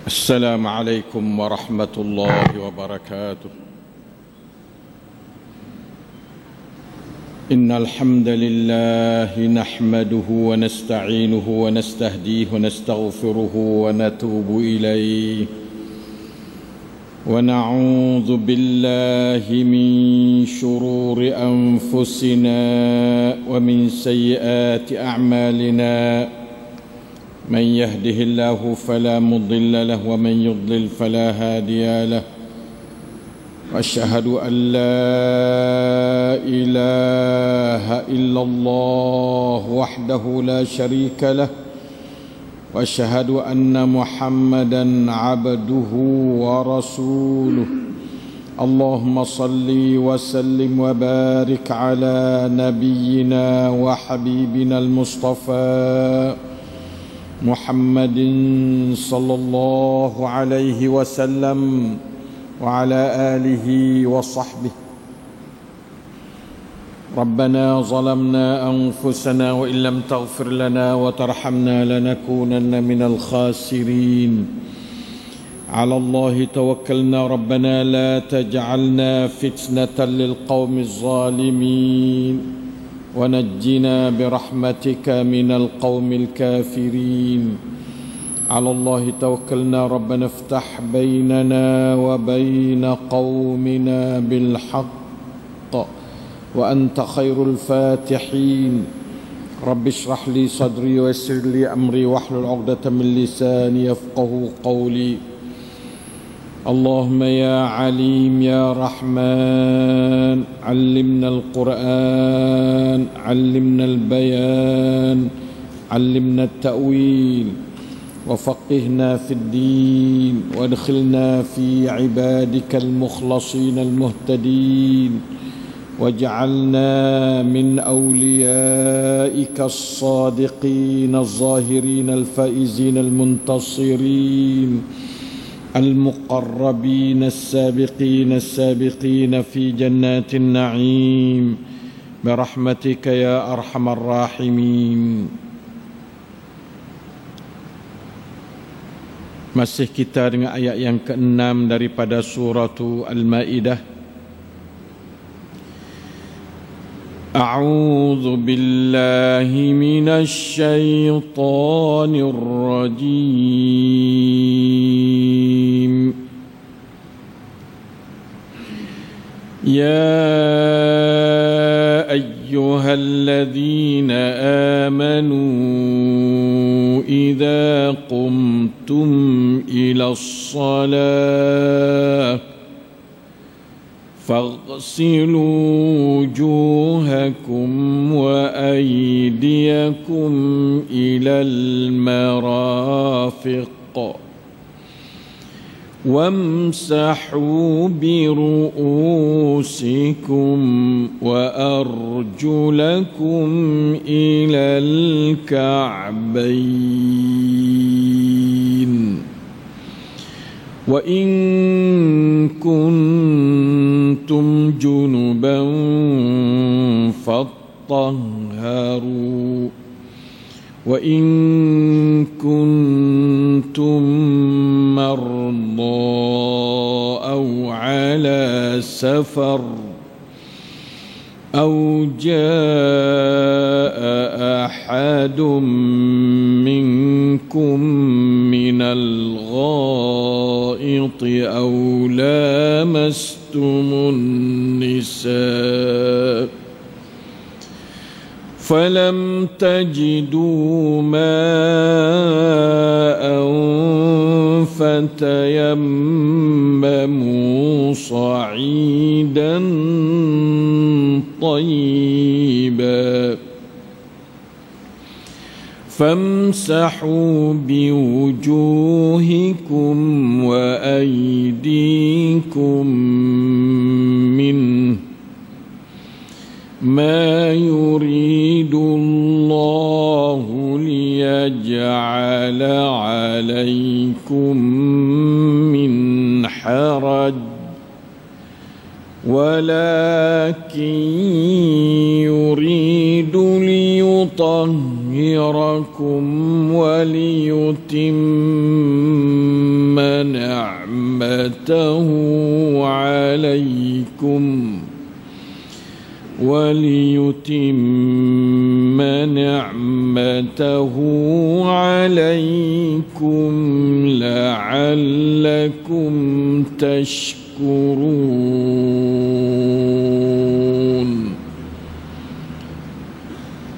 السلام عليكم ورحمة الله وبركاته. إن الحمد لله نحمده ونستعينه ونستهديه ونستغفره ونتوب إليه ونعوذ بالله من شرور أنفسنا ومن سيئات أعمالنا. من يهده الله فلا مضل له ومن يضلل فلا هادي له. وأشهد أن لا إله إلا الله وحده لا شريك له. وأشهد أن محمدا عبده ورسوله. اللهم صل وسلم وبارك على نبينا وحبيبنا المصطفى محمد صلى الله عليه وسلم وعلى آله وصحبه. ربنا ظلمنا أنفسنا وإن لم تغفر لنا وترحمنا لنكونن من الخاسرين. على الله توكلنا ربنا لا تجعلنا فتنة للقوم الظالمين ونجنا برحمتك من القوم الكافرين. على الله توكلنا ربنا افتح بيننا وبين قومنا بالحق وأنت خير الفاتحين. رب اشرح لي صدري ويسر لي أمري واحلل عقدة من لساني يفقهوا قولي. اللهم يا عليم يا رحمن علمنا القرآن علمنا البيان علمنا التأويل وفقهنا في الدين وادخلنا في عبادك المخلصين المهتدين واجعلنا من أوليائك الصادقين الظاهرين الفائزين المنتصرين المقربين السابقين في جنات النعيم برحمتك يا أرحم الراحمين. Masih kita dengan ayat yang ke-6 daripada surah Al-Maidah. A'udzu billahi minasy syaithanir rajim. Ya ayyuhalladzina amanu idza qumtum ila shalah فاغسلوا وجوهكم وأيديكم إلى المرافق وامسحوا برؤوسكم وأرجلكم إلى الكعبين وإن كنتم جنبا فاطهروا وإن كنتم مرضى أو على سفر أو جاء أحد منكم من الغائط أو لامستم النساء فلم تجدوا ماء فتيمموا صعيدا طيبا فامسحوا بوجوهكم وأيديكم منه ما يريد الله ليجعل عليكم من حرج ولكن يريد ليطهركم ليطهركم وليتم نعمته عليكم لعلكم تشكرون.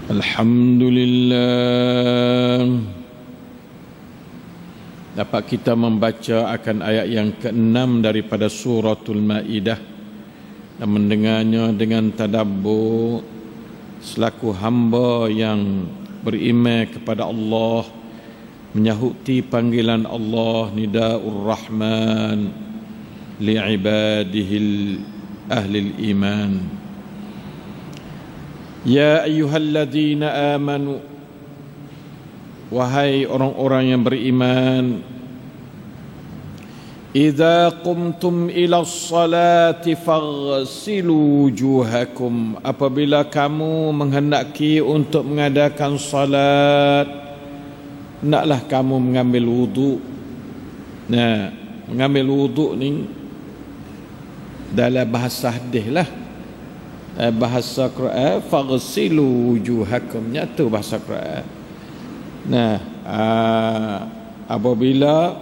Alhamdulillah, dapat kita membaca akan ayat yang ke-6 daripada suratul Maidah dan mendengarnya dengan tadabbur selaku hamba yang beriman kepada Allah, menyahuti panggilan Allah Nidaur Rahman li'ibadihi ahlil iman. Ya ayyuhalladzina amanu, wahai orang-orang yang beriman, idza qumtum ila sholati faghsilu wujuhakum, apabila kamu menghendaki untuk mengadakan salat, hendaklah kamu mengambil wudu. Nah, mengambil wudu ni dalam bahasa hadis lah, bahasa Quran faghsilu wujuhakum, nyatu bahasa Quran. Nah, apabila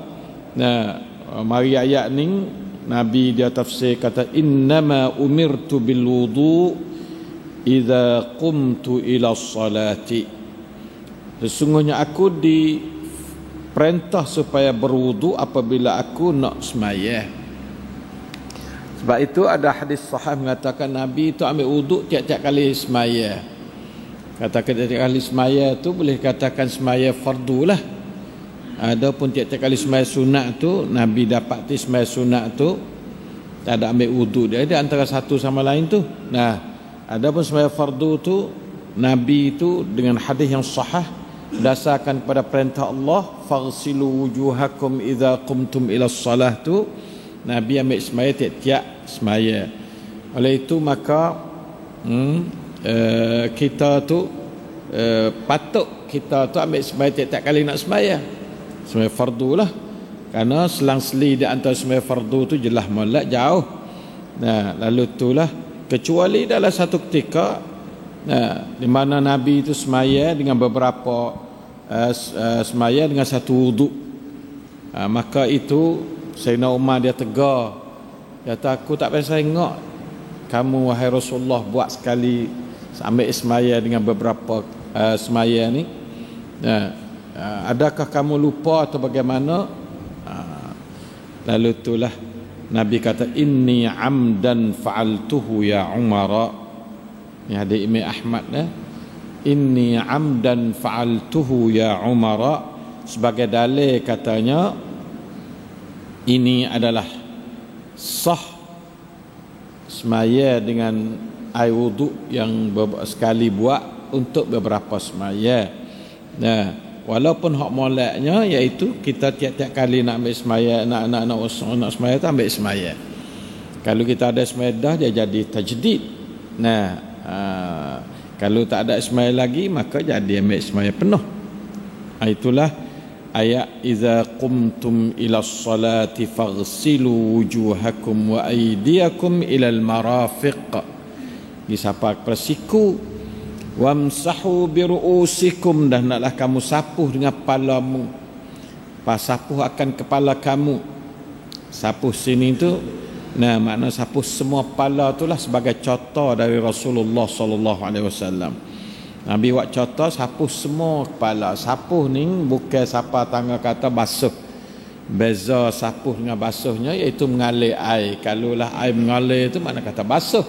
mari ayat ni Nabi dia tafsir kata innama umirtu bil wudu idza qumtu ila salati, sesungguhnya aku diperintah supaya berwudu apabila aku nak sembahyang. Sebab itu ada hadis sahih mengatakan Nabi itu ambil wudu tiap-tiap kali sembahyang. Katakan tiap-tiap kali sembahyang tu boleh katakan sembahyang fardu lah. Adapun tiap-tiap kali sembahyang sunat tu Nabi dapati sembahyang sunat tu tak ada ambil wudu, dia antara satu sama lain tu. Nah, adapun sembahyang fardu tu Nabi itu dengan hadis yang sahih berdasarkan pada perintah Allah faghsilu wujuhakum idza qumtum ila shalah tu Nabi ambil sembahyang tiap-tiap sembahyang. Oleh itu maka kita tu patut kita tu ambil sembahyang tiap-tiap kali nak sembahyang. Sembahyang fardu lah, kerana selang-seli di antara sembahyang fardu tu jelas molek jauh. Nah, lalu itulah kecuali dalam satu ketika di mana Nabi itu sembahyang dengan beberapa sembahyang dengan satu wuduk, maka itu Sayyidina Umar dia tegar, dia kata aku tak payah tengok kamu wahai Rasulullah buat sekali ambil sembahyang dengan beberapa sembahyang ni, adakah kamu lupa atau bagaimana? Lalu itulah Nabi kata inni amdan fa'altuhu ya Umar. Ini hadis Imam Ahmad inni amdan fa'altuhu ya Umar, sebagai dalil katanya ini adalah sah semaya dengan air wuduk yang sekali buat untuk beberapa semaya. Nah, walaupun hak moleknya iaitu kita tiap-tiap kali nak ambil semaya, nak semaya tu ambil semaya. Kalau kita ada semaya dah dia jadi tajdid. Nah, kalau tak ada semaya lagi maka jadi ambil semaya penuh. Itulah ayat iza qumtum ila salati faghsilu wujuhakum wa aydiyakum ila al-marafiq, disapa kepada siku, wamsahu bi ru'usikum, dan naklah kamu sapuh dengan kepalamu. Sapuh akan kepala kamu. Sapuh sini tu makna sapuh semua kepala itulah sebagai contoh dari Rasulullah sallallahu alaihi wasallam. Nabi buat contoh sapuh semua kepala. Sapuh ni bukan siapa tangga kata basuh. Beza sapuh dengan basuhnya iaitu mengalir air. Kalau lah air mengalir itu mana kata basuh.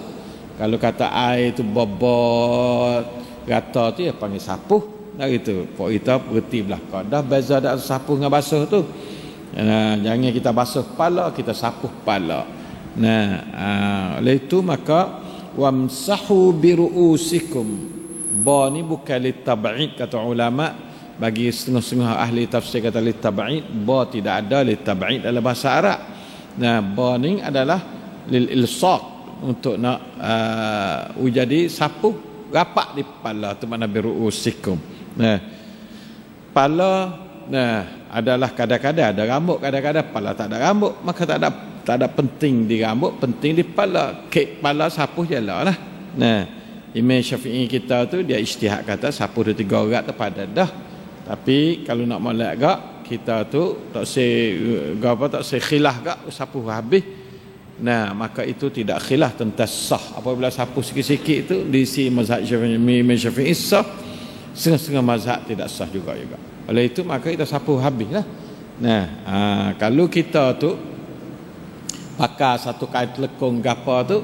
Kalau kata air itu bobot rata tu panggil sapuh. Dah gitu. Pok kita berhenti belakang. Dah beza dak sapuh dengan basuh tu. Jangan kita basuh kepala, kita sapuh kepala. Oleh itu maka wamsahu bi ru'usikum. Ba ni bukan litab'id kata ulama, bagi setengah-setengah ahli tafsir kata litab'id, ba tidak ada litab'id dalam bahasa Arab. Ba ni adalah lil ilsaq, untuk nak jadi sapuh rapat di kepala tu mana biruusikum. Kepala adalah kadang-kadang ada rambut, kadang-kadang kepala tak ada rambut, maka tak ada penting di rambut, penting di kepala. Kepala sapu jelah. Imam Syafi'i kita tu dia ijtihad kata sapu 2-3 urat tu pada dah. Tapi kalau nak molek gak kita tu tak se khilaf gak sapu habis. Maka itu tidak khilaf tentang sah. Apabila sapu sikit-sikit itu di si mazhab Imam Syafi'i sah, setengah-setengah mazhab tidak sah juga. Oleh itu maka kita sapu habislah. Kalau kita tu pakai satu kain telekung gapa tu,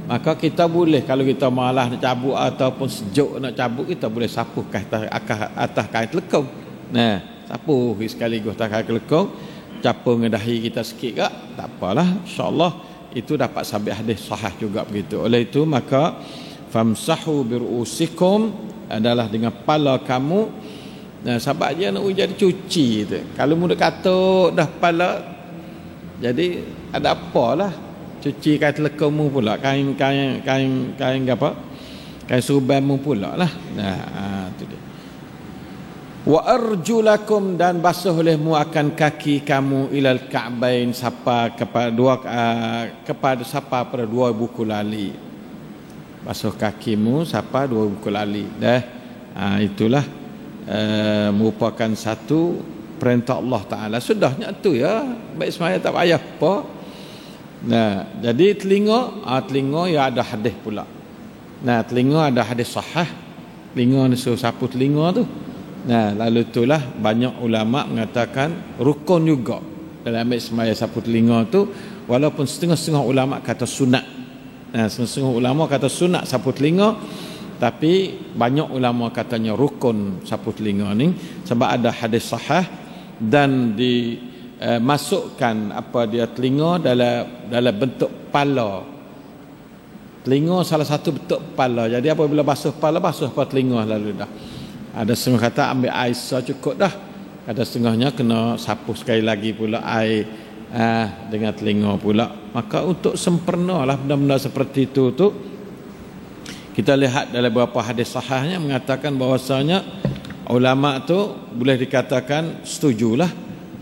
maka kita boleh, kalau kita malas nak cabut ataupun sejuk nak cabut, kita boleh sapu ke atas kain telekung. Sapu sekaligus atas kain telekung, capur dengan dahi kita sikit tak apalah, insya-Allah itu dapat sabit hadis sahih juga begitu. Oleh itu maka famsahu biruusikum adalah dengan kepala kamu. Sebab dia nak jadi cuci tu. Kalau muda katuk dah kepala, jadi ada apalah cuci kain telekungmu pula, kain apa? Kain surbanmu pula lah. Itu dia. Wa arjulakum, dan basuh olehmu akan kaki kamu ilal ka'bain, sapa kepada dua buku lali. Basuh kakimu sapa 2 buku lali. Itulah merupakan satu perintah Allah Ta'ala. Sudahnya tu ya, baik semaya tak payah apa. Jadi telinga ya ada hadis pula. Telinga ada hadis sahih. Telinga ni suruh sapu telinga tu. Lalu itulah banyak ulama mengatakan rukun juga dalam ambil semaya sapu telinga tu, walaupun setengah-setengah ulama kata sunat. Setengah-setengah ulama kata sunat sapu telinga, tapi banyak ulama katanya rukun sapu telinga ni sebab ada hadis sahih dan masukkan apa dia telinga dalam bentuk kepala. Telinga salah satu bentuk kepala. Jadi apabila basuh kepala, basuh telinga lalu dah. Ada setengah kata ambil air cukup dah. Ada setengahnya kena sapu sekali lagi pula air dengan telinga pula. Maka untuk sempurnalah benda-benda seperti itu tu, kita lihat dalam beberapa hadis sahihnya mengatakan bahwasanya ulama tu boleh dikatakan setujulah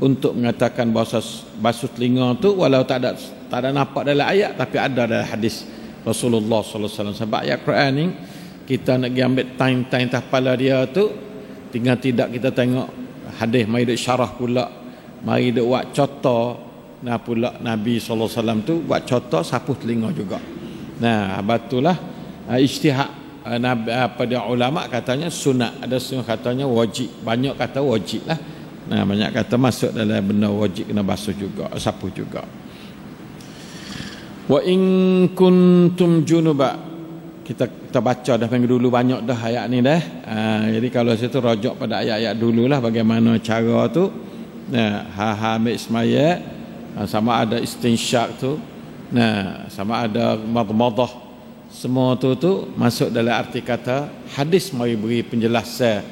untuk mengatakan bahawa basuh telinga tu walau tak ada nampak dalam ayat, tapi ada dalam hadis Rasulullah sallallahu alaihi wasallam. Sebab ayat Quran ni kita nak pergi ambil time atas kepala dia tu, tinggal tidak kita tengok hadis mari duk syarah pula, mari duk buat contoh. Pula Nabi sallallahu alaihi wasallam tu buat contoh sapu telinga juga. Batulah ijtihad apa dia ulama katanya sunat, ada setengah katanya wajib, banyak kata wajib lah. Banyak kata masuk dalam benda wajib kena basuh juga, sapu juga. Wa in kuntum junuba, kita baca dah minggu dulu banyak dah ayat ni dah. Jadi kalau situ rujuk pada ayat-ayat dululah bagaimana cara tu. Ambil semaya, sama ada istinsyak tu, sama ada madmadah, semua tu masuk dalam arti kata hadis mari beri penjelasan.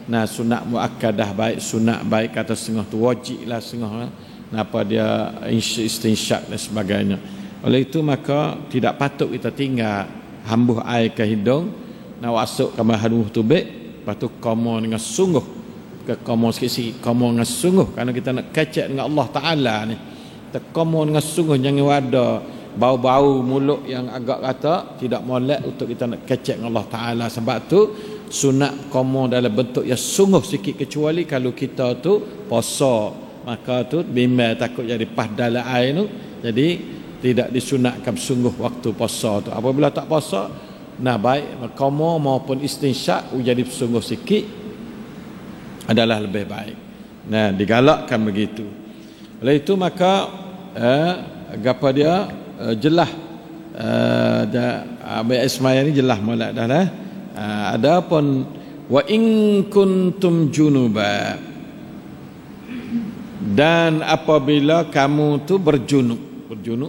Sunat muakkadah baik, sunat baik kata setengah tu wajib lah setengah. Apa dia istinsyak dan sebagainya. Oleh itu maka tidak patut kita tinggal hambuh air ke hidung, nak masuk ke mahaduh tubik, lepas tu qama dengan sungguh, ke qama sikit-sikit, qama dengan sungguh, kerana kita nak kecek dengan Allah Ta'ala ni. Kita qama dengan sungguh, jangan ada bau-bau mulut yang agak kata tidak molek untuk kita nak kecek dengan Allah Ta'ala. Sebab tu sunat qama dalam bentuk yang sungguh sikit, kecuali kalau kita tu puasa, maka tu bimbang takut jadi pas dalam air tu, jadi tidak disunatkan sungguh waktu puasa tu. Apabila tak puasa, baik qama maupun istinsyak jadi sungguh sikit adalah lebih baik. Digalakkan begitu. Oleh itu maka apa dia jelas Abang Ismail ni jelas molek dah lah. Adapun wa in kuntum junuba, dan apabila kamu tu berjunub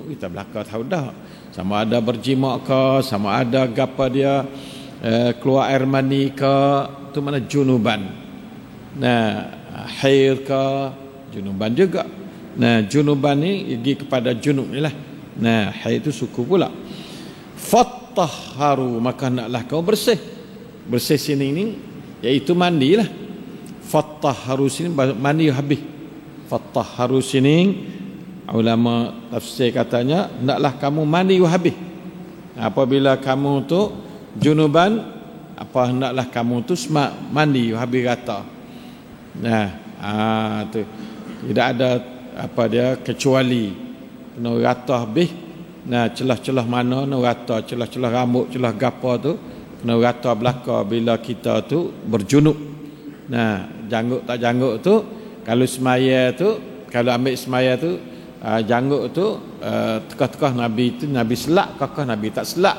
kita belakang tahu dah, sama ada berjimak ke, sama ada gapa dia keluar air mani ke, tu mana junuban. Haid ke, junuban juga. Junuban ni pergi kepada junub ni lah. Haid tu suku pula. Fattahharu, maka naklah kau bersih. bersih sini ni iaitu mandilah. Fattahharu sini mandi habis. Fattahharu sini ulama tafsir katanya hendaklah kamu mandi habis. Apabila kamu tu junuban, apa hendaklah kamu tu mandi habis rata. Nah, tu tidak ada apa dia kecuali kena rata habis. Nah, celah-celah mana kena rata, celah-celah rambut, celah gapo tu kena rata belaka bila kita tu berjunub. Nah, janggut tak janggut tu kalau semaya tu, kalau ambil semaya tu janggut tu tekah-tekah Nabi tu Nabi selak, kakah Nabi tak selak.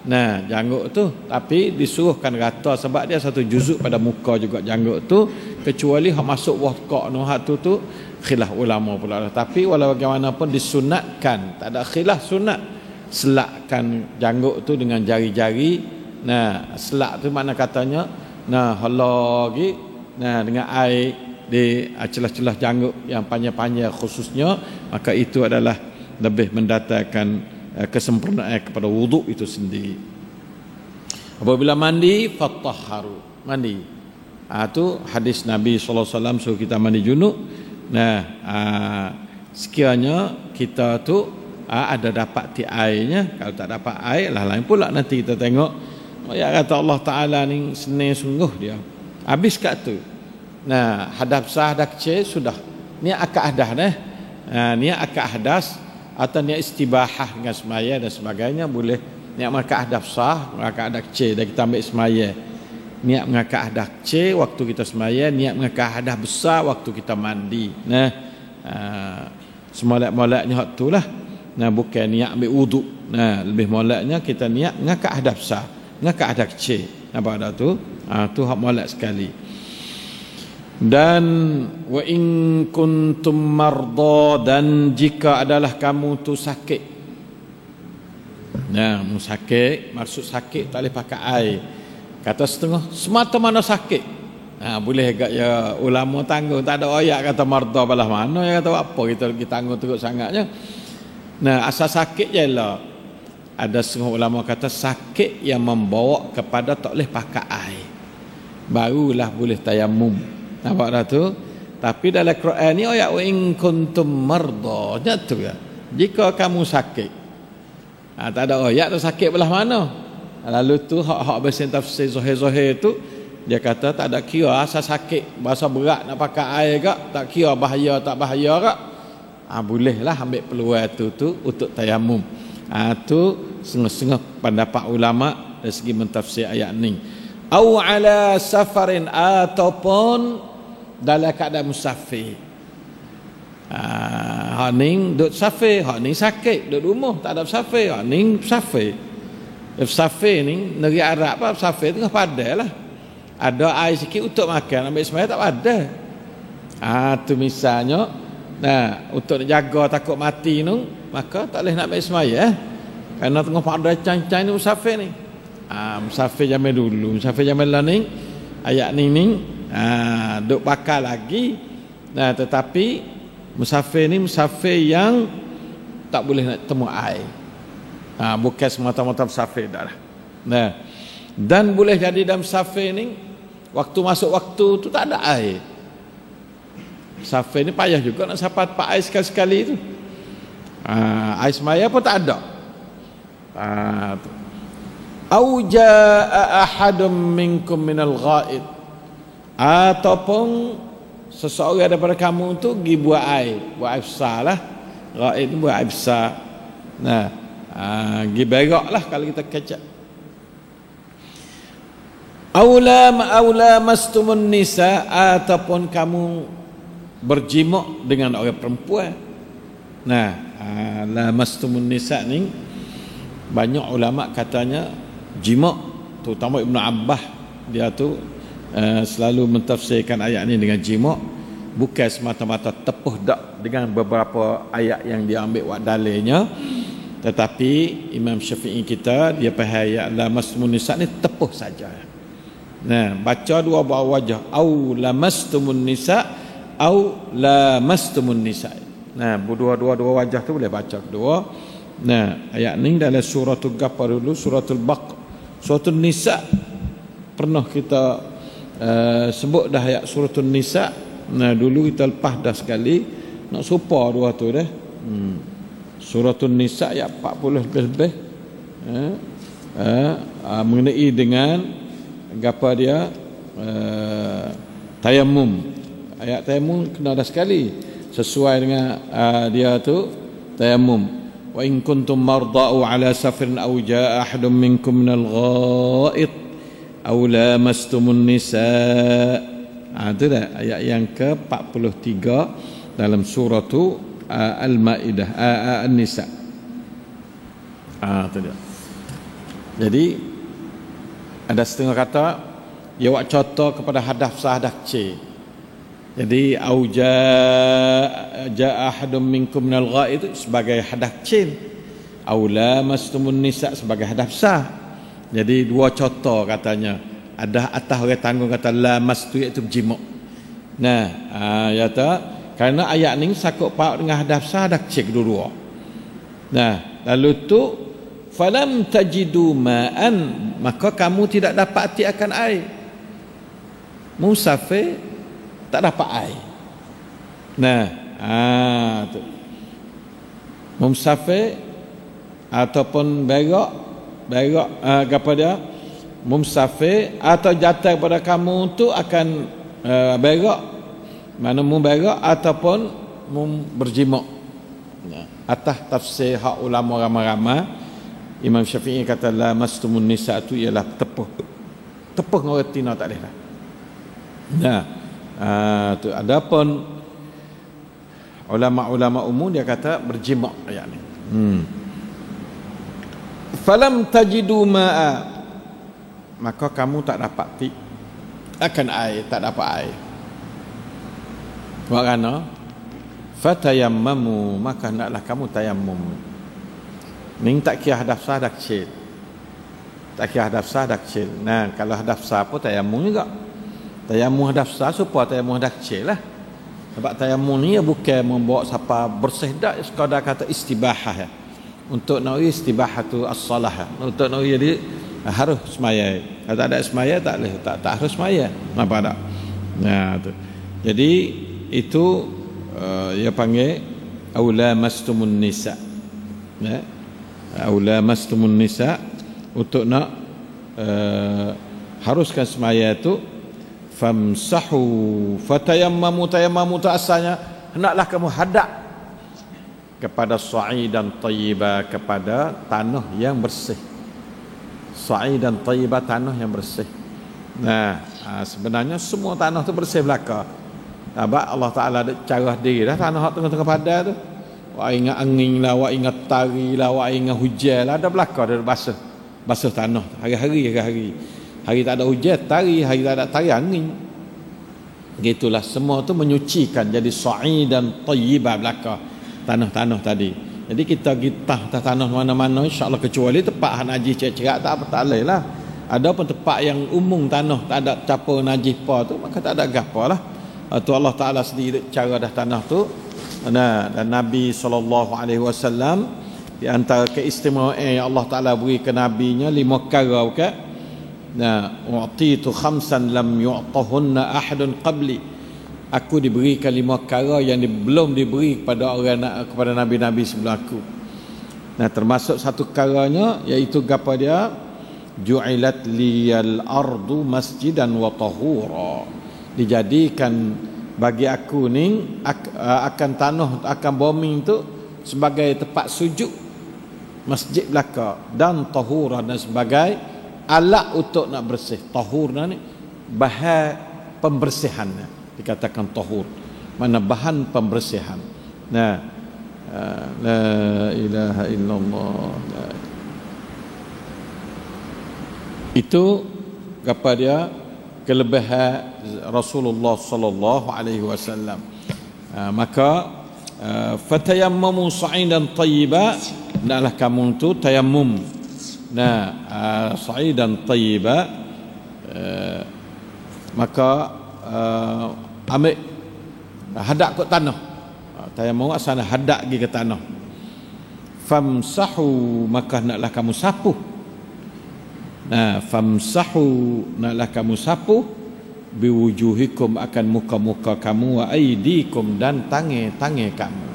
Nah, janggut tu tapi disuruhkan rata sebab dia satu juzuk pada muka juga janggut tu, kecuali hak masuk waqaq noh hak tu khilaf ulama pula. Tapi walau bagaimanapun disunatkan, tak ada khilaf sunat selakkan janggut tu dengan jari-jari. Nah, selak tu makna katanya lagi dengan air di celah-celah janggut yang panjang-panjang khususnya, maka itu adalah lebih mendatangkan kesempurnaan kepada wuduk itu sendiri. Apabila mandi fatahharu, mandi. Itu hadis Nabi sallallahu alaihi wasallam suruh kita mandi junub. Sekiranya kita tu ada dapat airnya, kalau tak dapat air lah lain pula, nanti kita tengok. Ya kata Allah Taala ni senang sungguh dia. Habis kat tu. Nah, hadap sah dah kecil sudah. Niat akad hadas dah. Niat akad hadas atau niat istibahah dengan semaya dan sebagainya boleh. Niat mengakad hadas sah, mengakad hadas kecil dan kita ambil semaya. Niat mengakad hadas kecil waktu kita semaya, niat mengakad hadas besar waktu kita mandi. Nah, semolek-moleknya hak tulah. Nah, bukan niat ambil wuduk. Nah, lebih moleknya kita niat mengakad hadas besar, mengakad hadas kecil. Nampak dah tu? Tu hak molek sekali. Dan wa in kuntum marda, dan jika adalah kamu tu sakit. Nah, mu sakit, maksud sakit tak boleh pakai air. Kata setengah semata mana sakit. Boleh agak ya ulama tanggung, tak ada ayat kata marda balah mana, ya kata apa kita tanggung teruk sangatnya. Nah, asal sakit jelah. Ada setengah ulama kata sakit yang membawa kepada tak boleh pakai air, barulah boleh tayamum. Nampak dah tu? Tapi dalam Quran ni ayat wa in kuntum marda, tu ya. Jika kamu sakit. Tak ada ayat tu sakit belah mana. Lalu tu hak-hak bahasa tafsir zahir-zahir tu dia kata tak ada kira asal sakit, bahasa berat nak pakai air gak, tak kira bahaya tak bahaya gak. Bolehlah ambil peluang tu untuk tayamum. Tu setengah-setengah pendapat ulama dari segi mentafsir ayat ni. Au ala safarin, ataupun dalam keadaan musafir. Hak ni duduk safir, hak ni sakit duduk rumah tak ada musafir, hak ni musafir. Musafir ni negeri Arab apa musafir tengah padai lah. Ada air sikit untuk makan, ambil sembahyang tak ada. Tu misalnya, untuk jaga takut mati tu, maka tak boleh nak ambil sembahyang. Kerana tengah padai cancang ni musafir ni. Musafir zaman dulu, musafir zaman lah ni ayat ni duk bakal lagi. Tetapi musafir ni musafir yang tak boleh nak temu air. Bukan semata-mata musafir dah lah. Dan boleh jadi dalam musafir ni waktu masuk waktu tu tak ada air. Musafir ni payah juga nak sapat pak air sekali-sekali tu. Air semaya pun tak ada. Au jaa ahadum minkum minal ghaid, ataupun seseorang daripada kamu tu pergi buat air besar lah. Ghaid tu buat air besar. Pergi berak lah kalau kita kecak. Aula mastumun nisa, ataupun kamu berjimuk dengan orang perempuan. La mastumun nisa ni banyak ulama katanya jima', terutama Ibn Abbas dia tu selalu mentafsirkan ayat ni dengan jima', bukan semata-mata tepuh dak dengan beberapa ayat yang dia ambil dalilnya, tetapi Imam Syafi'i kita dia faham ayat la mastumun nisa ni tepuh saja. Baca dua buah wajah, au lamastumun nisa au lamastumun nisa. Dua wajah tu boleh baca kedua. Ayat ni dalam suratul Ghafar dulu, suratul Baqarah, suratul Nisa. pernah kita sebut dah ayat surah Nisa. Nah, dulu kita lepas dah sekali, nak serupa dua tu dah. Surah Nisa ayat 40 lebih mengenai dengan apa dia tayamum. Ayat tayamum kena dah sekali sesuai dengan dia tu tayamum. Wa in kuntum marda'u ala safarin aw jaa'a ahadun minkum minal gha'id aw lamastumun nisaa. Itu dah ayat yang ke-43 dalam surah tu Al-Maidah, An-Nisa. Itu dia. Jadi ada setengah kata dia buat contoh kepada hadaf sahadah kecil. Jadi au jaa ahadun minkum minal ghaid itu sebagai hadaf kecil. Au lamastumun nisa sebagai hadaf besar. Jadi dua contoh katanya. Ada atas orang tanggung kata lamastu iaitu berjimuk. Nah, ya tak? Karena ayat ni sakut paut dengan hadaf besar dah kecil kedua-dua. Nah, lalu tu falam tajidu ma'an, maka kamu tidak dapat akan air. Musafir tak dapat air. Nah, tu. Musafir ataupun berak apa dia? Musafir atau jatuh pada kamu tu akan berak, mana berak ataupun berjimuk. Nah, atas tafsir hak ulama ramai-ramai, Imam Syafi'i kata la mastumun nisa tu ialah tepuh dengan retina tak boleh dah. Nah, tu adapun ulama-ulama umum dia kata berjimuk ayat ni. Falam tajidu ma'a, maka kamu tak dapat akan air, tak dapat air. Kerana fatayammamu, maka hendaklah kamu tayammum. Ning tak kira hadaf sah dah kecil. Tak kira hadaf sah dah kecil. Nah, kalau hadaf sah pun tayammum juga. Tayammum hadaf sah supaya tayammum hadaf kecil lah. Sebab tayammum ni bukan membawa siapa bersih dak, sekadar kata istibahah ya. Untuk nak istibahah tu as-salah. Untuk nak jadi harus semaya. Kalau tak ada semaya tak boleh, tak harus semaya. Nampak tak? Nah, tu. Jadi itu dia panggil aula mastumun nisa. Ya. Aula mastumun nisa, untuk nak haruskan semaya itu famsahu fatayammamu, tayammamu tu asalnya hendaklah kamu hadap kepada sa'idan tayyiba, kepada tanah yang bersih. Sa'idan tayyiba, tanah yang bersih. Nah, sebenarnya semua tanah tu bersih belaka. Sebab Allah Ta'ala ada cara diri dah tanah tengah-tengah padang tu. Wak ingat angin lah, wak ingat tari lah, wak ingat hujan lah, ada belaka, ada basuh tanah hari-hari. Hari tak ada hujan tari, hari tak ada tari angin. Gitulah semua tu menyucikan, jadi sa'idan tayyiba belaka tanah-tanah tadi. Jadi kita tanah mana-mana insya-Allah, kecuali tempat najis cerak tak apa, tak boleh lah. Ada pun tempat yang umum tanah tak ada campur najis apa tu, maka tak ada gapalah. Tu Allah Taala sendiri cara dah tanah tu. Nah, dan Nabi SAW di antara keistimewaan yang Allah Taala beri ke nabinya 5 perkara bukan. Nah, u'titu khamsan lam yu'tahunna ahadun qabli. Aku diberikan 5 perkara yang belum diberi kepada kepada nabi-nabi sebelum aku. Nah, termasuk satu perkaranya iaitu apa dia? Ju'ilat liyal ardu masjidan wa tahura. Dijadikan bagi aku ni akan tanah, akan bumi tu sebagai tempat sujud, masjid belaka, dan tahura, dan sebagai alat untuk nak bersih. Tahur ni bahan pembersihannya, dikatakan tahur, mana bahan pembersihan. Nah, la ilaha illallah. Itu apa dia kelebihan Rasulullah sallallahu alaihi wasallam. Maka fatayammamu sa'idan tayyiba, hendaklah kamu tu tayammum. Nah, sa'idan tayyiba, maka ambil hadap ke tanah. Tayammum asalnya hadap pergi ke tanah. Famsahu, maka hendaklah kamu sapu. Nah, famsahu, naklah kamu sapu biwujuhikum, akan muka-muka kamu, wa aidikum, dan tangan kamu.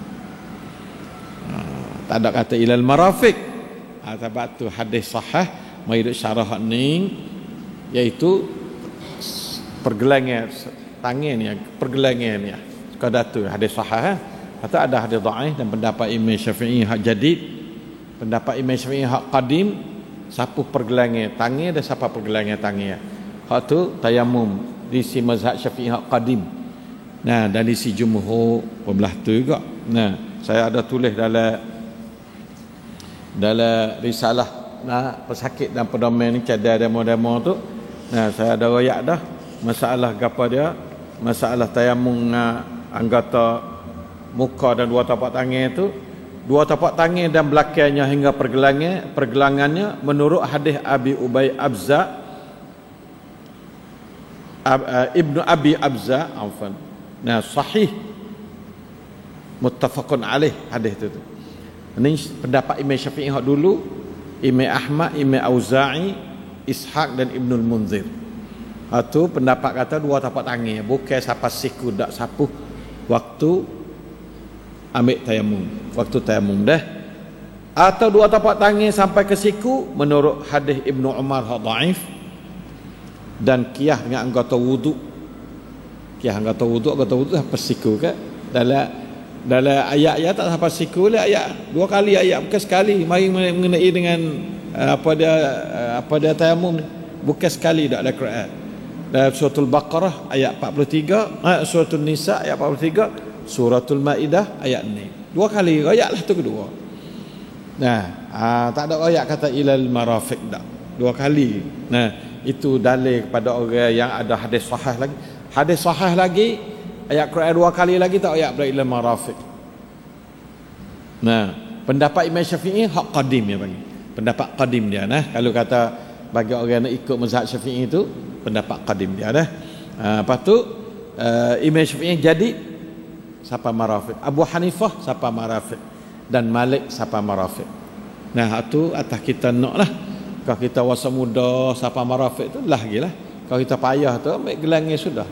Tak ada kata ilal marafiq. Sebab tu hadis sahih mai syarah ni, iaitu pergelangan tangan ni, pergelangan ni. Sekadar tu hadis sahih. Kata ada hadis dhaif dan pendapat Imam Syafi'i hak jadid, pendapat Imam Syafi'i hak qadim, sapu pergelangan tangan dan sapu pergelangan tangan. Hak tu tayamum di si mazhab Syafi'i hak qadim. Nah, dan di si jumhur pembelah tu juga. Nah, saya ada tulis dalam risalah pesakit dan pedoman ni, cadar demo-demo tu. Nah, saya ada royak dah masalah gapo dia, masalah tayamum anggota muka dan dua tapak tangan tu, dua tapak tangan dan belakangnya hingga pergelangannya menurut hadis Abi Ubay Abza, Ibnu Abi Abza, afwan. Nah, sahih muttafaqun alaih hadis itu. Ini pendapat Imam Syafi'i hak dulu, Imam Ahmad, Imam Auza'i, Ishaq dan Ibnul Munzir. Itu pendapat kata dua tapak tangan, bukan siapa siku dak sapu waktu ambil tayamum, waktu tayamum dah. Atau dua tapak tangan sampai ke siku menurut hadis Ibnu Umar hak dhaif, dan qiyas dengan anggota wudu. Qiyas anggota wudu sampai siku ke dalam ayat-ayat tak sampai siku lah, ayat dua kali, ayat bukan sekali. Mari mengenai dengan apa dia tayamum ni, bukan sekali dak dalam Quran. Dalam suratul Baqarah ayat 43, suratul Nisa ayat 43, suratul Maidah ayat ni. Dua kali ayat lah tu kedua. Nah, tak ada ayat kata ilal marafiq dak. Dua kali. Nah, itu dalil kepada orang yang ada hadis sahih lagi. Hadis sahih lagi, ayat Quran dua kali lagi, tak ayat ila marafiq. Nah, pendapat Imam Syafi'i hak qadim ya bagi. Pendapat qadim dia nah. Kalau kata bagi orang yang ikut mazhab Syafi'i itu, pendapat qadim dia dah. Lepas tu Imam Syafi'i jadi siapa marafiq. Abu Hanifah siapa marafiq, dan Malik siapa marafiq. Nah, itu atas kita naklah. Kalau kita wasa muda siapa marafiq tu lah gilah. Kalau kita payah tu ambil gelangnya sudah.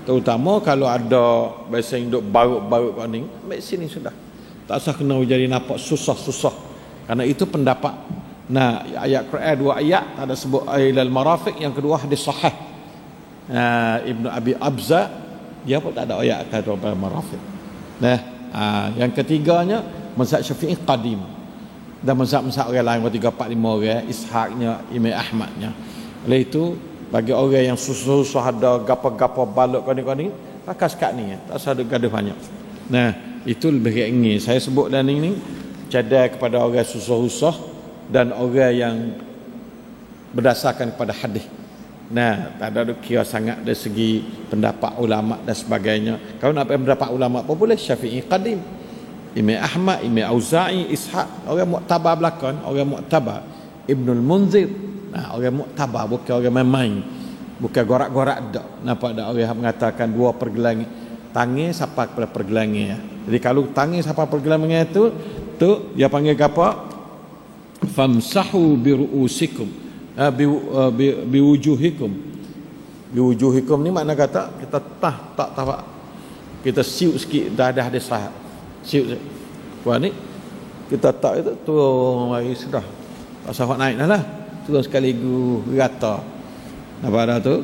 Terutama kalau ada biasa duk barut-barut kat ni, ambil sini sudah. Tak usah kena jadi nampak susah-susah. Kerana itu pendapat. Nah, ayat Quran dua ayat ada sebut ilal marafiq, yang kedua hadis sahih. Ibnu Abi Abza dia pun tak ada ayat kata marafiq. Nah, yang ketiganya mazhab Syafi'i qadim. Dan mazhab-mazhab orang lain 3 4 5 orang, Ishaqnya, Imam Ahmadnya. Oleh itu bagi orang yang susah-susah ada gapa-gapa balok kani-kani, pakai sekat ni, tak usah gaduh banyak. Nah, itu lebih ingin saya sebut dan ini cadar kepada orang susah-susah dan orang yang berdasarkan kepada hadis. Nah, tak ada kira sangat dari segi pendapat ulama dan sebagainya. Kalau nak pendapat ulama apa boleh, Syafi'i qadim, Imam Ahmad, Imam Auza'i, Ishaq, orang muktabar belakang, orang muktabar. Ibnul Munzir, orang muktabar, bukan orang main-main, bukan gorak-gorak dak. Nampak dak orang yang mengatakan dua pergelangan tangan sampai kepada pergelangan. Jadi kalau tangan sampai pergelangan itu tu dia panggil apa? Famsahu biruusikum, biwujuhikum. Biwujuhikum ni makna kata kita tak kita siut sikit dah ada sah. Siut. Wah ni kita tak itu tu mari sudah. Tak usah naik dah lah. Turun sekaligus rata. Nampak dah tu?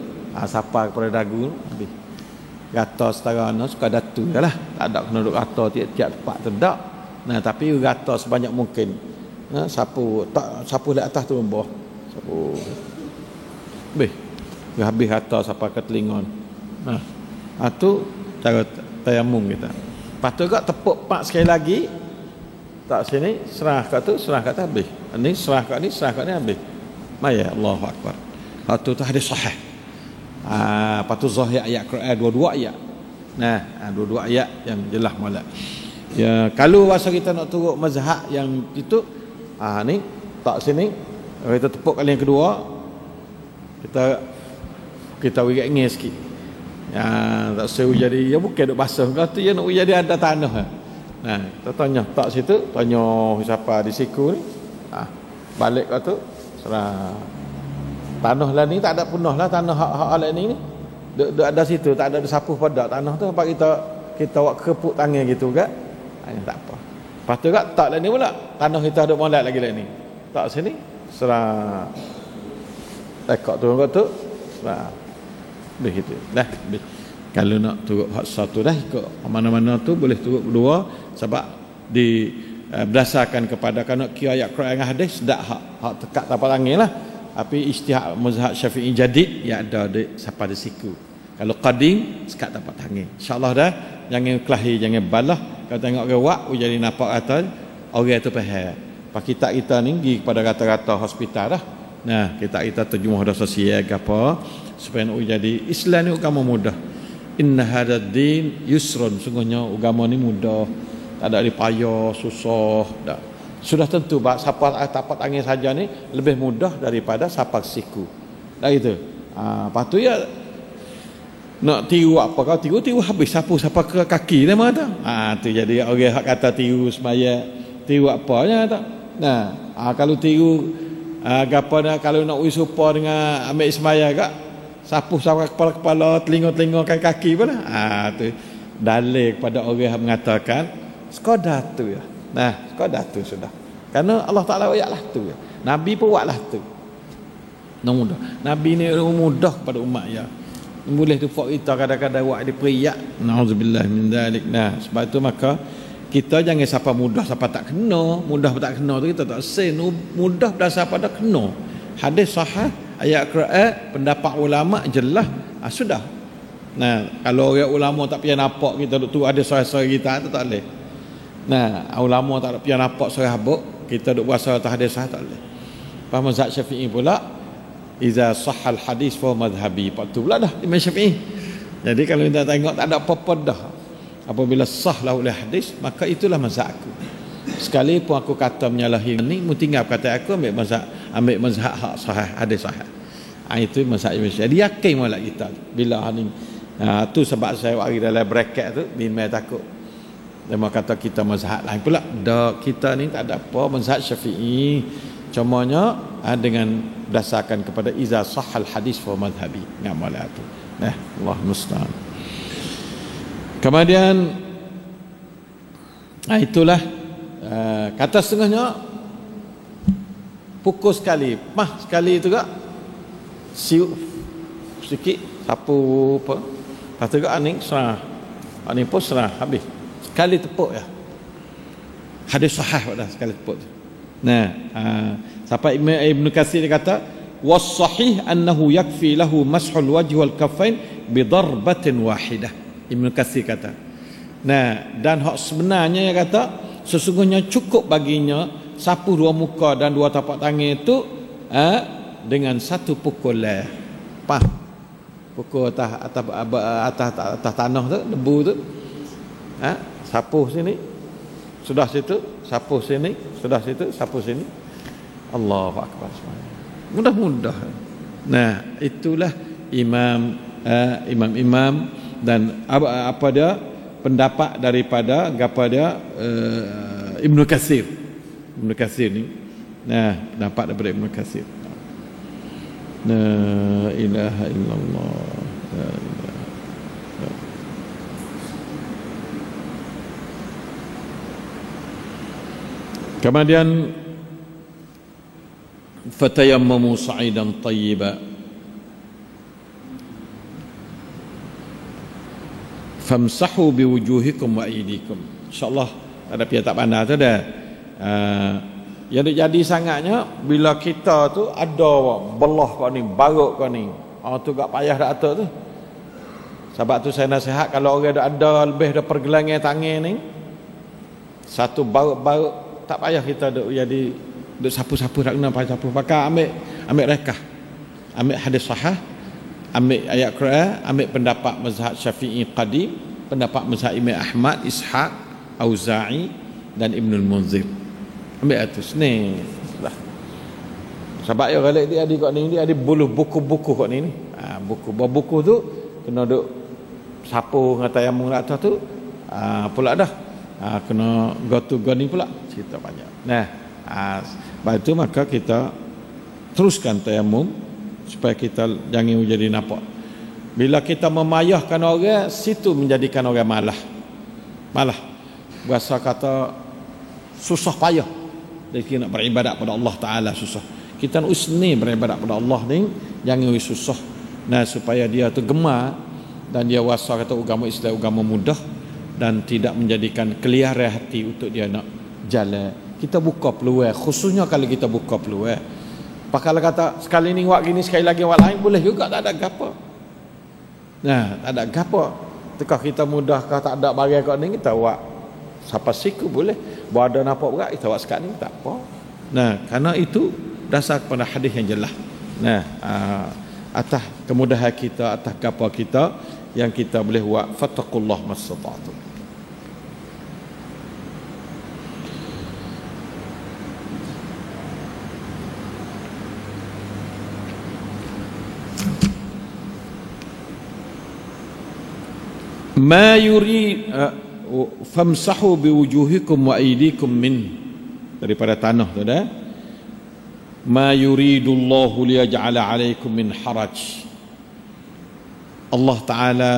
Sapa kepada dagu habis. Rata setara no suka datu dah lah. Tak ada kena duduk rata tiap-tiap tempat tu dak. Nah, tapi rata sebanyak mungkin. Sapu di atas tu bawah. Sapu. Habis rata sampai ke telinga. Tu cara tayamum kita. Lepas tu juga tepuk pak sekali lagi. Tak sini, serah kat tu, serah kat tu habis. Ni serah kat ni, serah kat ni habis. Maya, Allahu Akbar. Lepas tu hadis sahih. Lepas tu zahir ayat Quran dua-dua ayat. Nah, dua-dua ayat yang jelas molek. Ya, kalau masa kita nak turut mazhab yang itu, ni tak sini, kita tepuk kali yang kedua, kita wirat ngih sikit. Ya, tak seru jadi, ya bukan duk basah. Kalau tu ya nak jadi ada tanah. Nah, kita tanya tak situ, tanya siapa di siku ni. Balik kat tu, serah. Tanah lah ni tak ada punah lah, tanah hak lain ni duk ada situ, tak ada sapu pada tanah tu, apa kita buat kepuk tangan gitu kan. Tak apa. Lepas tu kan tak lah ni pula, tanah kita ada molek lagi lah ni. Tak sini serah rekod tu serah begitu dah. Kalau nak turut hak satu dah ikut mana-mana tu boleh turut dua, sebab berdasarkan kepada kalau kira ayat Quran dengan hadis dak hak tekat tapak tangan lah. Tapi ijtihad mazhab Syafi'i jadid ya ada siapa ada siku. Kalau qadim sekat tapak tangan. Insya-Allah dah, jangan kelahi, jangan balah. Kalau tengok orang wak jadi nampak kata orang tu faham. Pak kita ni pergi kepada kata-kata hospital dah. Nah, kita terjemah dah sosial ke apa supaya nak jadi Islam ni agama mudah. Inna hadzal din yusrun, sungguhnya agama ni mudah. Tak ada payah, susah dah. Sudah tentu siapa tapak tangan saja ni lebih mudah daripada siapa siku. Dah gitu. Lepas tu ya nak tiru apa, kau tiru habis siapa ke kaki dia mana tu. Tu jadi orang hak kata tiru semaya, tiru apanya tak. Nah, kalau tiru gapo dah, kalau nak usupa dengan ambil semaya gak sapu sampai kepala, telinga kaki pun tu dalil kepada orang yang mengatakan sekadar tu ya. Nah, sekadar tu sudah. Karena Allah Taala ayatlah tu ya. Nabi pun buatlah tu. Mudah. Nabi ni mudah kepada umat ya. Boleh tu fak kita kadang-kadang buat dia periak. Nauzubillah min dzalik. Nah, sebab itu maka kita jangan siapa mudah siapa tak kena. Mudah tak kena tu kita tak sen. Mudah berdasar pada kena. Hadis sahih, ayat Quran, pendapat ulama jelas, sudah. Nah, kalau orang ulama tak payah nampak kita tu ada suara-suara kita tu tak boleh. Nah, ulama tak payah nampak suara habuk, kita duk puasa atas hadis sah tak boleh. Faham mazhab Syafi'i pula, iza sahhal hadis fa madhhabi. Patu pula dah Imam Syafi'i. Jadi kalau kita tengok tak ada apa-apa dah. Apabila sahlah oleh hadis, maka itulah mazhab aku. Sekali pun aku kata menyalahi ni, mu tinggal kata aku ambil mazhab hak sahih, hadis sahih. Itu mazhab Imam Syafi'i. Jadi yakin molek kita bila ni. Tu sebab saya hari dalam bracket tu bimbang takut. Dia kata kita mazhab lain pula. Dak, kita ni tak ada apa mazhab Syafi'i. Cumanya dengan berdasarkan kepada iza sahhal hadis fa madhhabi. Ngamal tu. Allah musta'an. Kemudian itulah kata setengahnya pukul sekali, mah sekali tu gak siup sikit sapu apa. Lepas tu gak aning serah. Aning pun serah habis. Sekali tepuk ya. Hadis sahih dah sekali tepuk tu. Nah, sampai Ibn Katsir dia kata was sahih annahu yakfi lahu mashul wajhi wal kaffain bi darbatin wahidah. Ibn Katsir kata. Nah, dan hak sebenarnya dia kata sesungguhnya cukup baginya sapu dua muka dan dua tapak tangan itu dengan satu pukulan. Pukul atas tanah tu, debu tu. Sapu sini, sudah situ, sapu sini, sudah situ, sapu sini. Allahu akbar. Mudah-mudah. Nah, itulah imam dan apa dia pendapat daripada kepada Ibnu Katsir. Ibnu Katsir ni. Nah, pendapat daripada Ibnu Katsir. La ilaha illallah. La ilaha. Kemudian fatayammamu sa'idan tayyiba famsahu biwujuhikum wa aydikum. Insyaallah ada pihak tak pandai tu dah. Yang jadi sangatnya bila kita tu ada belah kau ni, baruk kau ni. Tu gak payah dak atuk tu. Sebab tu saya nasihat kalau orang ada lebih dah pergelangan tangan ni, satu baruk tak payah kita duk jadi duk sapu-sapu tak kena pakai sapu, pakai ambil rekah, ambil hadis sahih, ambil ayat Quran, ambil pendapat mazhab Syafi'i qadim, pendapat mazhab Imam Ahmad, Ishaq, Auza'i dan Ibnul Munzir. Ambil atas ni lah. Sebab ya kalau dia ada buluh buku-buku kat ni. Buku tu kena duk sapu dengan tayamum atas tu. Pula dah. Kena go to go ni pula cerita banyak. Nah, sebab itu maka kita teruskan tayamum supaya kita jangan jadi nampak. Bila kita memayahkan orang, situ menjadikan orang malah bahasa kata susah payah. Jadi kita nak beribadat pada Allah Ta'ala susah. Kita nak usni beribadat pada Allah ni, jangan susah. Nah, supaya dia tu gemar dan dia wasa kata agama Islam agama mudah dan tidak menjadikan keliaran hati untuk dia nak jalan. Kita buka peluang, khususnya kalau kita buka peluang. Pakal kata sekali ni buat gini, sekali lagi buat lain, boleh juga, tak ada gapo. Nah, tak ada gapo. Tekah kita mudah kah tak ada barang kat ni, kita buat siapa siku boleh. Buat ada nampak berat, kita buat sekat ni tak apa. Nah, kerana itu dasar kepada hadis yang jelas. Nah, atas kemudahan kita, atas gapo kita yang kita boleh buat, fattaqullah mastata'tum. Ma yurid famsahu biwujuhikum wa aydikum min, daripada tanah tu dah. Ma yuridullahu liyaj'ala 'alaikum min haraj. Allah Ta'ala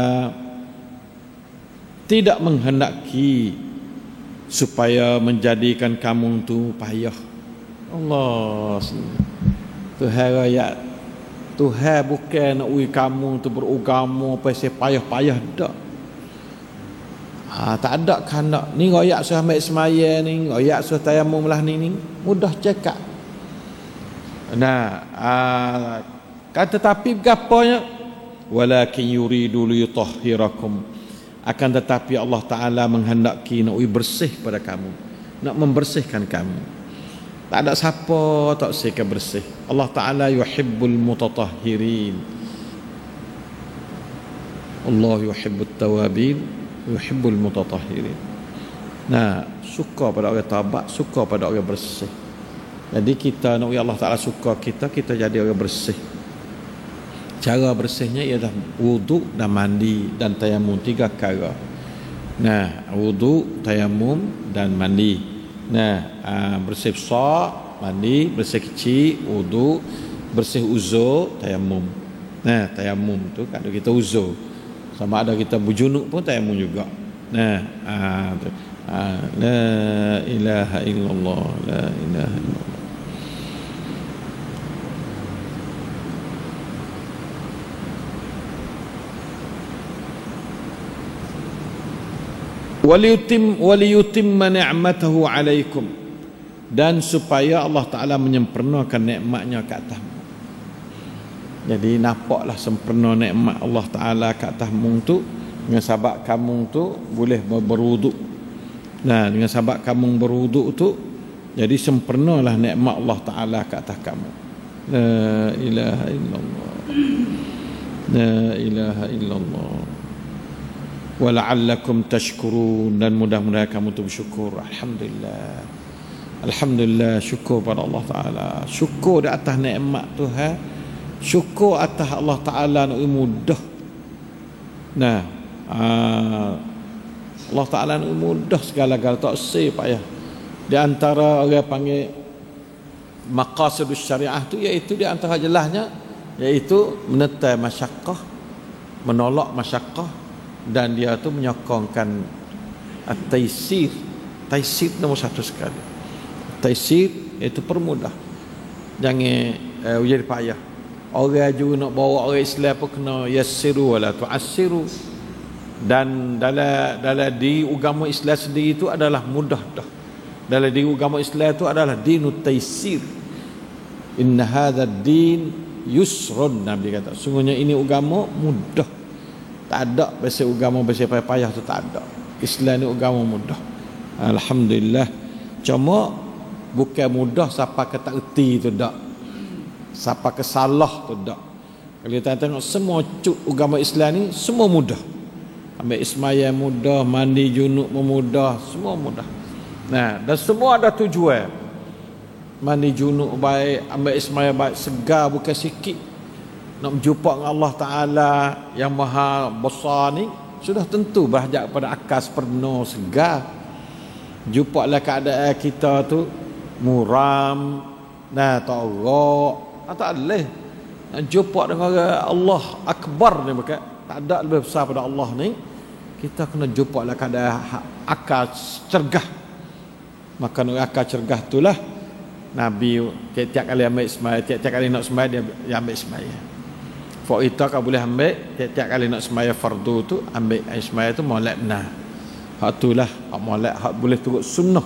tidak menghendaki supaya menjadikan kamu tu payah. Allah Tuhan raya, Tuhan bukan nak ui kamu tu beragama pasal payah-payah dak. Tak ada kandak ni royak sudah ambil semaya ni, royak sudah tayamum lah ni mudah cakap. Nah, kata tapi berapanya, walakin yuridu liyutahhirakum, akan tetapi Allah Ta'ala menghendaki nak bersih pada kamu, nak membersihkan kamu. Tak ada siapa tak siapa bersih. Allah Ta'ala yuhibbul mutatahhirin. Allah yuhibbut tawabin, yuhibbul mutatahhirin. Nah, suka pada orang taubat, suka pada orang bersih. Jadi kita nak Allah Ta'ala suka kita jadi orang bersih. Cara bersihnya ialah wudu dan mandi dan tayamum, 3 perkara. Nah, wudu, tayamum dan mandi. Nah, bersih besar, mandi, bersih kecil, wudu, bersih uzur, tayamum. Nah, tayamum tu kalau kita uzur, sama ada kita berjunuk pun tayamum juga. Nah, la ilaha illallah, la ilaha illallah. Waliyutimma ni'matahu alaikum, dan supaya Allah Ta'ala menyempurnakan nikmatnya ke atasmu. Jadi nampaklah sempurna nikmat Allah Ta'ala ke atasmu tu dengan sebab kamu tu boleh berwuduk. Nah, dengan sebab kamu berwuduk tu jadi sempurnalah nikmat Allah Ta'ala ke atas kamu. La ilaha illallah, la ilaha illallah. Wala'allakum tashkurun, dan mudah-mudahan kamu tu bersyukur. Alhamdulillah, alhamdulillah, syukur pada Allah Ta'ala, syukur di atas nikmat Tuhan, syukur atas Allah Ta'ala nak mudah. Nah, Allah Ta'ala nak mudah segala-gala, tak usah payah. Di antara orang panggil maqasidus syariah tu, iaitu di antara jelasnya iaitu menetai masyaqqah, menolak masyaqqah, dan dia tu menyokongkan at-taysir. Taysir nombor 1 sekali. Taysir itu permudah, jangan jadi payah. Orang juga nak bawa orang Islam pun kena yassiru wala tu'assiru. Dan dalam di agama Islam sendiri itu adalah mudah dah. Dalam di agama Islam itu adalah dinut taysir. Inna hadha din yusrun, Nabi kata, sungguhnya ini agama mudah. Tak ada pasal agama pasal payah tu, tak ada. Islam ni agama mudah. Alhamdulillah. Cuma bukan mudah siapa ke tak erti tu dak. Siapa ke salah tu dak. Kalau kita tengok semua agama Islam ni semua mudah. Ambil ismaya mudah, mandi junub mudah, semua mudah. Nah, dan semua ada tujuan. Mandi junub baik, ambil ismaya baik, segar bukan sikit. Nak berjumpa dengan Allah Ta'ala yang maha besar ni, sudah tentu berhajat pada akal sepenuh segar. Jumpa lah keadaan kita tu muram, tak orok, tak boleh. nak jumpa dengan Allah Akbar ni, bukan tak ada lebih besar pada Allah ni. Kita kena jumpa lah keadaan akal cergah. Maka akal cergah itulah Nabi tiap-tiap kali ambil sembahyang, tiap-tiap kali nak sembahyang dia ambil sembahyang. Fak kita kau boleh ambil tiap-tiap kali nak sembahyang fardu tu, ambil sembahyang tu molek benar. Hak itulah hak molek, hak boleh turut sunnah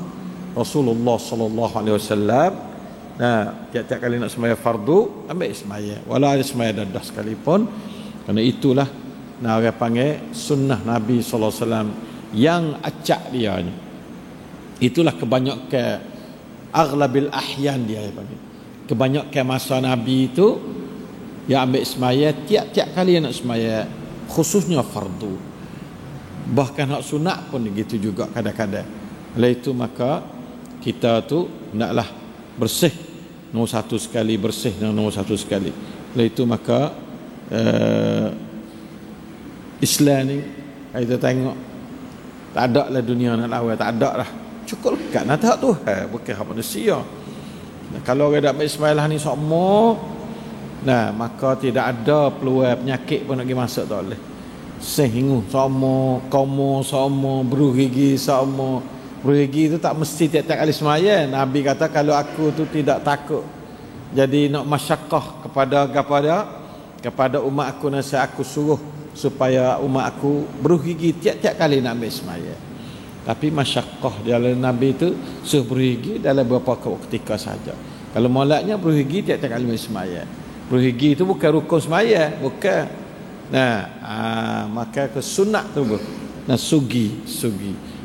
Rasulullah sallallahu alaihi wasallam. Nah, tiap-tiap kali nak sembahyang fardu, ambil sembahyang. Walau ada sembahyang dadah sekalipun, kerana itulah orang panggil sunnah Nabi sallallahu alaihi wasallam yang acak dia ni. Itulah kebanyakan aghlabil ahyan dia panggil. Kebanyakan masa Nabi itu dia ambil sembahyang tiap-tiap kali nak sembahyang, khususnya fardu. Bahkan hak sunat pun begitu juga kadang-kadang. Oleh itu maka kita tu hendaklah bersih nombor satu sekali, bersih dengan nombor satu sekali. Oleh itu maka Islam ni kita tengok tak ada lah dunia nak lawan, tak ada lah, cukup lekat nak tak Tuhan, bukan hak manusia. Kalau orang dak ambil sembahyang ni semua, maka tidak ada peluang penyakit pun nak pergi masuk tak boleh. Sehingu sama, komo sama, berugigi sama. Berugigi tu tak mesti tiap-tiap kali sembahyang. Nabi kata kalau aku tu tidak takut jadi nak masyakkah kepada umat aku, nasihat aku suruh supaya umat aku berugigi tiap-tiap kali nak ambil sembahyang. Tapi masyakkah dalam Nabi tu suruh berugigi dalam beberapa ketika saja. Kalau moleknya berugigi tiap-tiap kali ambil sembahyang. Berugigi itu bukan rukun sembahyang, bukan. Maka ke sunat tu sugi.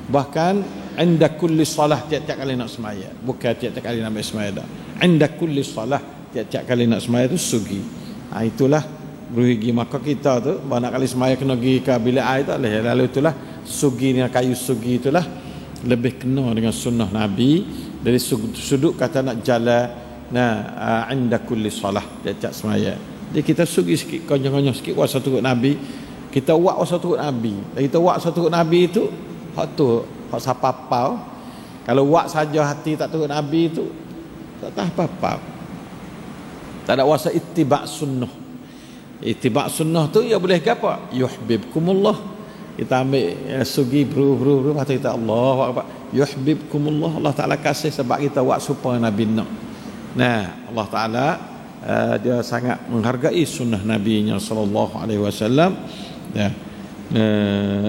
Bahkan inda kulli salah, tiap-tiap kali nak sembahyang, bukan tiap-tiap kali nak ambil sembahyang dah. Inda kulli salah, tiap-tiap kali nak sembahyang tu sugi. Itulah berugigi. Maka kita tu banyak kali sembahyang kena pergi ke bilik air tak boleh. Lalu itulah sugi dengan kayu sugi itulah lebih kena dengan sunnah Nabi. Dari sudut kata nak jalan inda kulli salah, tiap-tiap sembahyang. Jadi kita sugi sikit, konyol-konyol sikit wasa turut Nabi. Kita buat wasa turut Nabi. Dan kita buat wasa turut Nabi itu hak tu, hak sapapau. Kalau buat saja hati tak turut Nabi itu tak tahu apa-apa. Tak ada wasa ittiba' sunnah. Ittiba' sunnah tu ya boleh ke apa? Yuhibbukumullah. Kita ambil sugi bru kata kita Allahu akbar. Yuhibbukumullah. Allah Taala kasih sebab kita buat supaya Nabi nak. Allah Taala dia sangat menghargai sunnah Nabi-Nya sallallahu alaihi wasallam. La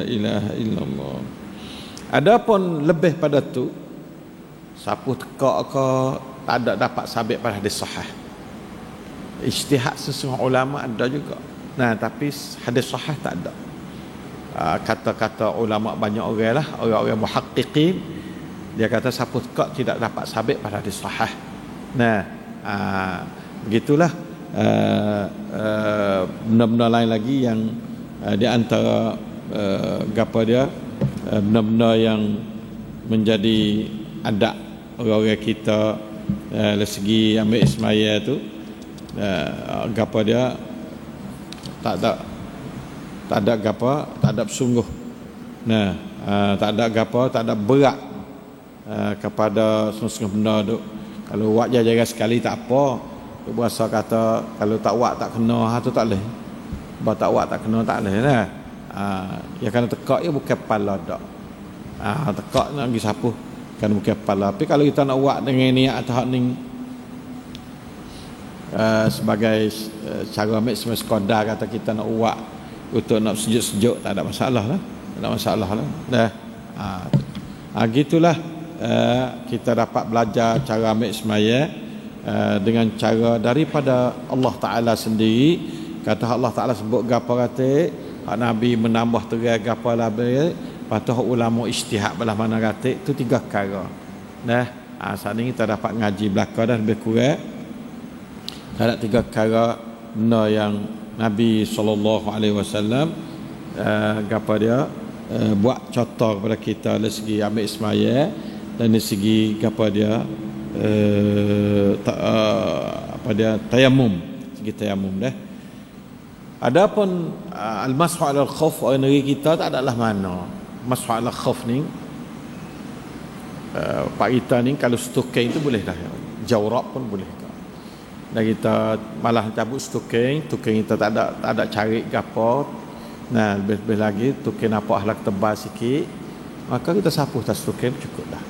ilaha illallah. Adapun lebih pada tu, sapu tekak ke tak ada dapat sabit pada hadis sahih. Ijtihad sesuatu ulama ada juga. Tapi hadis sahih tak ada. Kata-kata ulama banyak orang lah, orang-orang muhaqqiqin, dia kata sapu tekak tidak dapat sabit pada hadis sahih. Begitulah benda-benda lain lagi yang di antara benda-benda yang menjadi adab orang-orang kita dari segi ambil sembahyang tu, tak ada sungguh, tak ada berat kepada semua benda tu. Kalau buat jaga sekali tak apa. Bahasa kata kalau tak buat tak kena, tu tak boleh. Bah tak buat tak kena tak boleh lah. Ya kan tekak ya bukan kepala dak. Tekak nak pergi sapu kan bukan kepala. Tapi kalau kita nak buat dengan niat atau ni sebagai cara ambil semua sekadar kata kita nak buat untuk nak sejuk-sejuk, tak ada masalah lah. Tak ada masalah lah. Gitulah kita dapat belajar cara ambil sembahyang dengan cara daripada Allah Ta'ala sendiri. Kata Allah Ta'ala sebut gapo kata Nabi menambah terang gapo label, patut ulama ijtihad belah mana kata itu 3 perkara. Saat ini kita dapat ngaji belaka dah lebih kurang. Ada 3 perkara benda yang Nabi SAW gapo dia buat contoh kepada kita dari segi ambil sembahyang dan dari segi gapo dia tayamum, segi tayamum dah. Adapun al-mashu 'ala al-khuf orang negeri kita tak adalah mana. Mashu 'ala al-khuf ni pak kita ni kalau stoking tu boleh dah. Jawrab pun boleh. dan kita malah cabut stuking kita tak ada cari gapo. Nah, lebih lagi tukin nampak halak tebal sikit, maka kita sapu tas tukin cukup dah.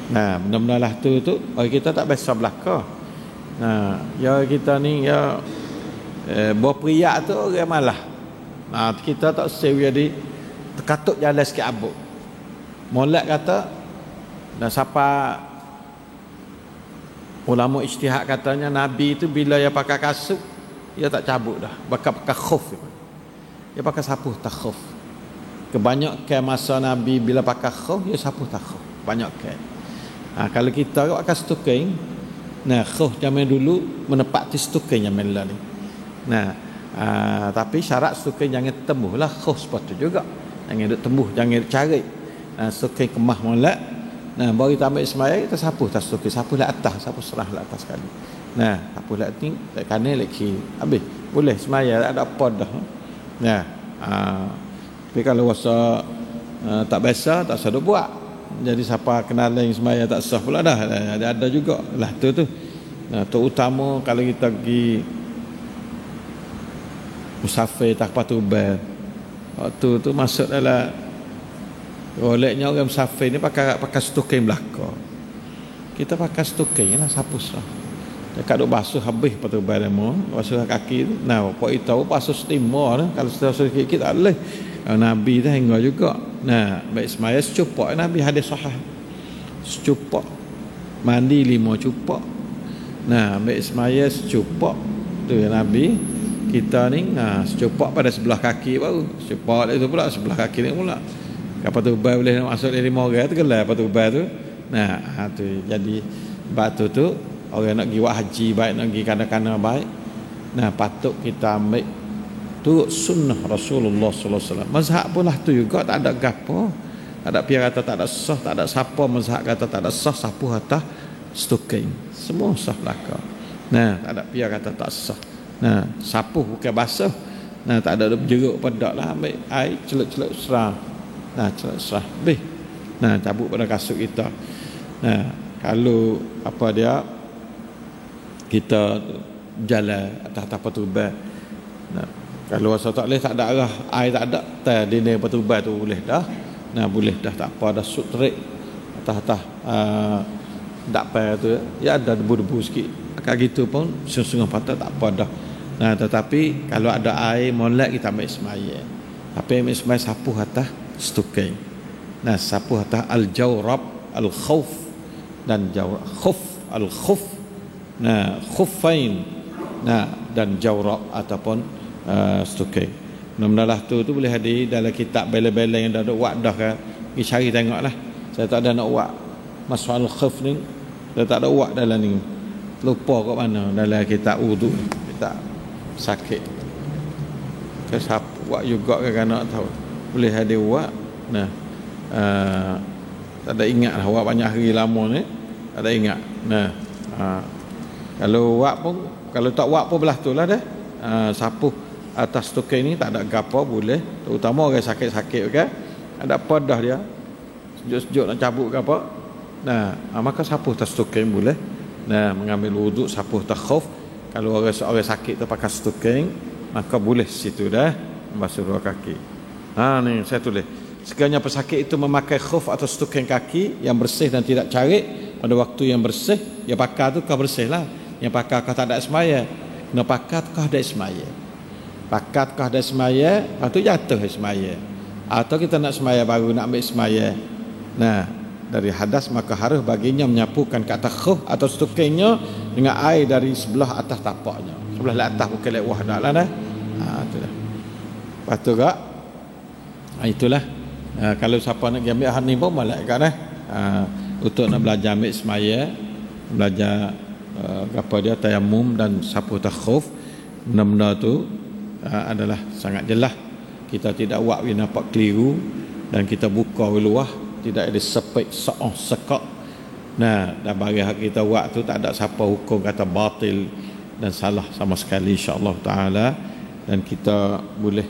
Nah, benda-benda lah tu orang kita tak biasa belaka. Nah, ya kita ni ya berperiak tu orang malah. Nah, kita tak sewi jadi terkatuk jalan sikit abuk. Molek kata dan siapa ulama ijtihad katanya Nabi tu bila dia pakai kasut dia tak cabut dah, pakai khuf. Dia pakai sapu takhuf. Kebanyakan masa Nabi bila pakai khuf dia sapu takhuf. Banyakkan. Kalau kita pakai stuking, nah khuf zaman dulu menepati stuking zaman lah ni. Nah, tapi syarat stuking jangan tembus lah khuf sepatu juga. Jangan duk tembus, jangan cari. Stuking kemah molek. Nah, baru kita ambil semaya kita sapu tas stuking, sapu lah atas, sapu serah lah atas sekali. Nah, sapu lah ni kanan lek kiri. Habis. Boleh semaya tak ada apa dah. Nah, tapi kalau rasa tak biasa tak usah buat. Jadi siapa kenal yang semaya tak sah pula dah. Ada juga lah tu. Nah, terutama kalau kita pergi musafir tak patu bel. Waktu tu masuk dalam roleknya orang musafir ni pakai stuking belaka. Kita pakai stuking lah sapu sah. Dekat duk basuh habis patu bel demo, basuh kaki tu. Nah, apa itu basuh setimah dah. Kalau sedikit tak boleh. Nabi tu hingga juga. Nah, baik semaya secupak Nabi hadis sahih. Secupak. Mandi 5 cupak. Nah, baik semaya secupak tu Nabi. Kita ni secupak pada sebelah kaki baru. Secupak itu pula sebelah kaki ni pula. Kapal tu bai boleh masuk 5 orang tu gelap patu bai tu. Nah, tu jadi batu tu orang nak pergi buat haji baik, nak pergi kana-kana baik. Nah, patut kita ambil turut sunnah Rasulullah sallallahu alaihi wasallam. Mazhab pun lah tu juga tak ada gapo. Tak ada pihak kata tak ada sah, tak ada siapa mazhab kata tak ada sah, sapu atas stuking. Semua sah belaka. Nah, tak ada pihak kata tak sah. Nah, sapu bukan basuh. Nah, tak ada berjeruk pedak lah, ambil air celup-celup serah. Nah, celup serah. Habis. Nah, cabut pada kasut kita. Nah, kalau apa dia kita jalan atas patubah. Nah, kalau rasa tak boleh, tak ada arah, air tak ada, dinding patubah tu boleh dah. Nah, boleh dah, tak apa, dah sutrik atas dakpai tu ya ada debu-debu sikit. Kayak gitu pun sungguh-sungguh patut tak apa dah. Nah, tetapi kalau ada air molek kita ambil semaya. Tapi ambil semaya sapu atas stuking. Nah, sapu atas al-jawrab, al-khuf dan jawrab, khuf, al-khuf. Nah, khuffain. Nah, dan jawrab ataupun stuking. Mudah-mudahan tu boleh hadir dalam kitab bela-bela yang dah ada buat dah kan. Pergi cari tengoklah. Saya tak ada nak buat masalah khuf ni. Saya tak ada buat dalam ni. Lupa kat mana dalam kitab wudu. Kita sakit. Saya sapu buat juga kan nak tahu. Boleh hadir buat. Nah, tak ada ingat lah buat banyak hari lama ni. Tak ada ingat. Nah, kalau buat pun, kalau tak buat pun belah tu lah dah. Sapu atas stuking ni tak ada gapo boleh, terutama orang sakit-sakit kan. Ada apa dah dia. Sejuk-sejuk nak cabut ke apa. Nah, maka sapu atas stuking boleh. Nah, mengambil wuduk sapu atas khuf. Kalau orang sakit tu pakai stuking, maka boleh situ dah basuh dua kaki. Ni saya tulis. Sekiranya pesakit itu memakai khuf atau stuking kaki yang bersih dan tidak carik pada waktu yang bersih, dia pakai tu kau bersih lah. Yang pakai kau tak ada semaya, kena pakai kau ada semaya. Pakat kau ada semaya, lepas tu jatuh semaya. Atau kita nak semaya baru, nak ambil semaya. Nah, dari hadas maka harus baginya menyapukan kata khuf atau stukingnya dengan air dari sebelah atas tapaknya. Sebelah atas bukan lewat wah dah lah dah. Itu dah. Lepas tu kak, itulah. Kalau siapa nak ambil hari ni pun malak kat dah. Untuk nak belajar ambil semaya, belajar apa dia tayamum dan sapu takhuf, benda-benda tu adalah sangat jelas. Kita tidak buat we nampak keliru dan kita buka we luah, tidak ada sepik seoh sekak. Nah, dan bagi hak kita buat tu tak ada siapa hukum kata batil dan salah sama sekali insya-Allah taala. Dan kita boleh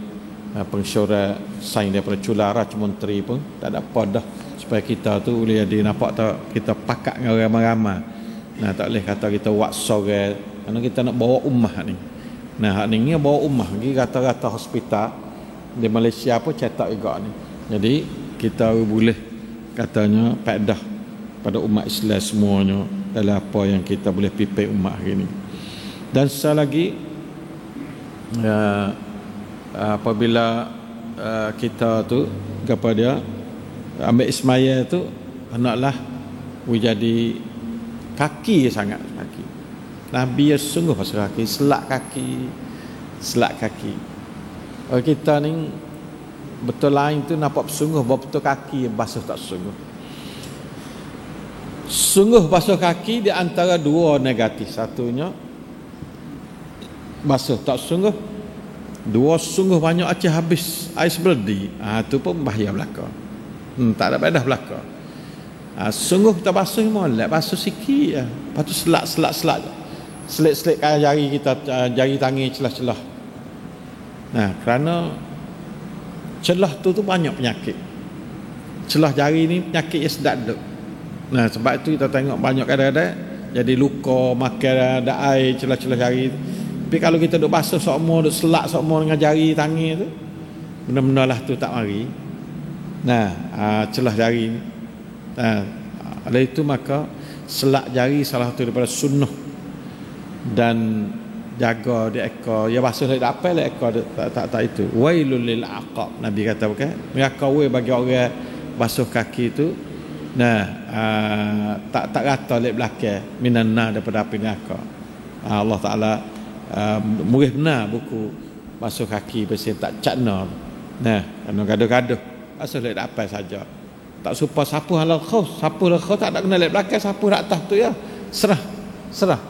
pensyurat sain daripada Cula Raj Menteri pun tak ada apa dah, supaya kita tu boleh jadi nampak tak kita pakat dengan ramai-ramai. Nah, tak boleh kata kita buat sorang Karena kita nak bawa ummah ni. Nah, hak ni bawa ummah. Pergi rata-rata hospital di Malaysia pun cetak juga ni. Jadi kita boleh katanya faedah pada umat Islam semuanya dalam apa yang kita boleh pimpin umat hari ni. Dan sekali lagi apabila kita tu kepada dia ambil ismaya tu hendaklah jadi kaki sangat kaki. Nabi ya sungguh pasal kaki, selak kaki. Kita ni betul lain tu nampak sungguh, betul kaki basuh tak sungguh. Sungguh basuh kaki di antara dua negatif. Satunya basuh tak sungguh. Dua sungguh banyak aceh habis air sebeldi. Tu pun bahaya belaka. Tak ada faedah belaka. Sungguh kita basuh molek, basuh sikit. Lepas tu selak. Selit-selit jari kita, jari tangan celah-celah. Nah, kerana celah tu banyak penyakit. Celah jari ni penyakit yang sedap duduk. Nah, sebab itu kita tengok banyak kadang-kadang jadi luka, makan ada air celah-celah jari. Tapi kalau kita duk basuh sokmo, duk selak sokmo dengan jari tangan tu, benda-benda lah tu tak mari. Nah, celah jari ni. Oleh itu maka selak jari salah satu daripada sunnah. Dan jaga di ekor, ya basuh tak apa lah ekor tak itu. Wailul lil aqab, Nabi kata bukan? Neraka we bagi orang basuh kaki tu. Nah, tak rata lek belakang minan nar daripada api neraka. Allah Taala murih benar buku basuh kaki bersih tak cakna. Nah, kena gaduh-gaduh basuh lek apa saja. Tak supa sapu halal khaus, sapu halal khaus tak ada kena lek belakang, sapu dak atas tu ya. Serah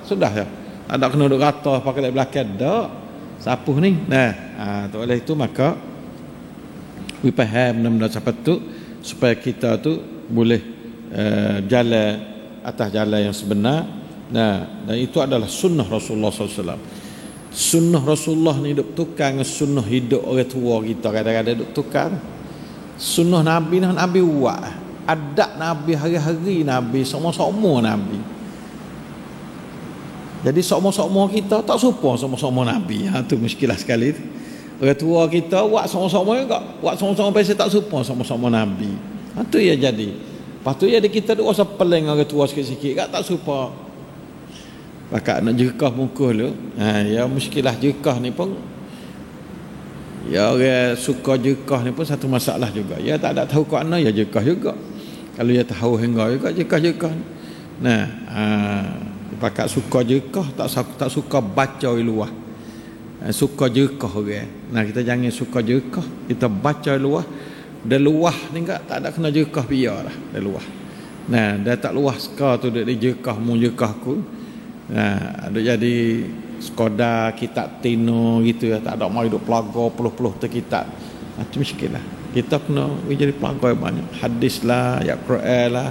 sudah ya. Tak ada kena duk rata pakai lek belakang dak. Sapu ni. Nah, oleh itu maka we faham benda-benda seperti tu supaya kita tu boleh jalan atas jalan yang sebenar. Nah, dan itu adalah sunnah Rasulullah SAW. Sunnah Rasulullah ni duk tukar dengan sunnah hidup orang tua kita, kadang-kadang duk tukar. Sunnah Nabi buat, adab Nabi hari-hari Nabi, semua Nabi. Jadi semua kita tak serupa semua Nabi. Tu muskilah sekali tu. Orang tua kita buat semua juga, buat semua pasal tak serupa semua Nabi. Tu ya jadi. Lepas tu ya kita duk rasa peling orang tua sikit-sikit tak serupa. Pakak nak jerkah muka lu. Ya muskilah jerkah ni pun, ya orang suka jerkah ni pun satu masalah juga. Ya tak ada tahu kat mana ya jerkah juga. Kalau ya tahu hingga juga jerkah. Nah, pakak suka jerkah tak suka baca luah. Suka jerkah orang. Nah, kita jangan suka jerkah, kita baca luah. Dan luah ni tak ada kena jerkah biarlah dia luah. Nah, dia tak luah suka tu dia jerkah mu jerkahku. Nah, ada jadi Skoda kitab tino gitu ya, tak ada mau hidup pelago puluh-puluh tu kitab. Itu muskilah. Kita kena jadi pelago yang banyak. Hadis lah, ayat Quran lah,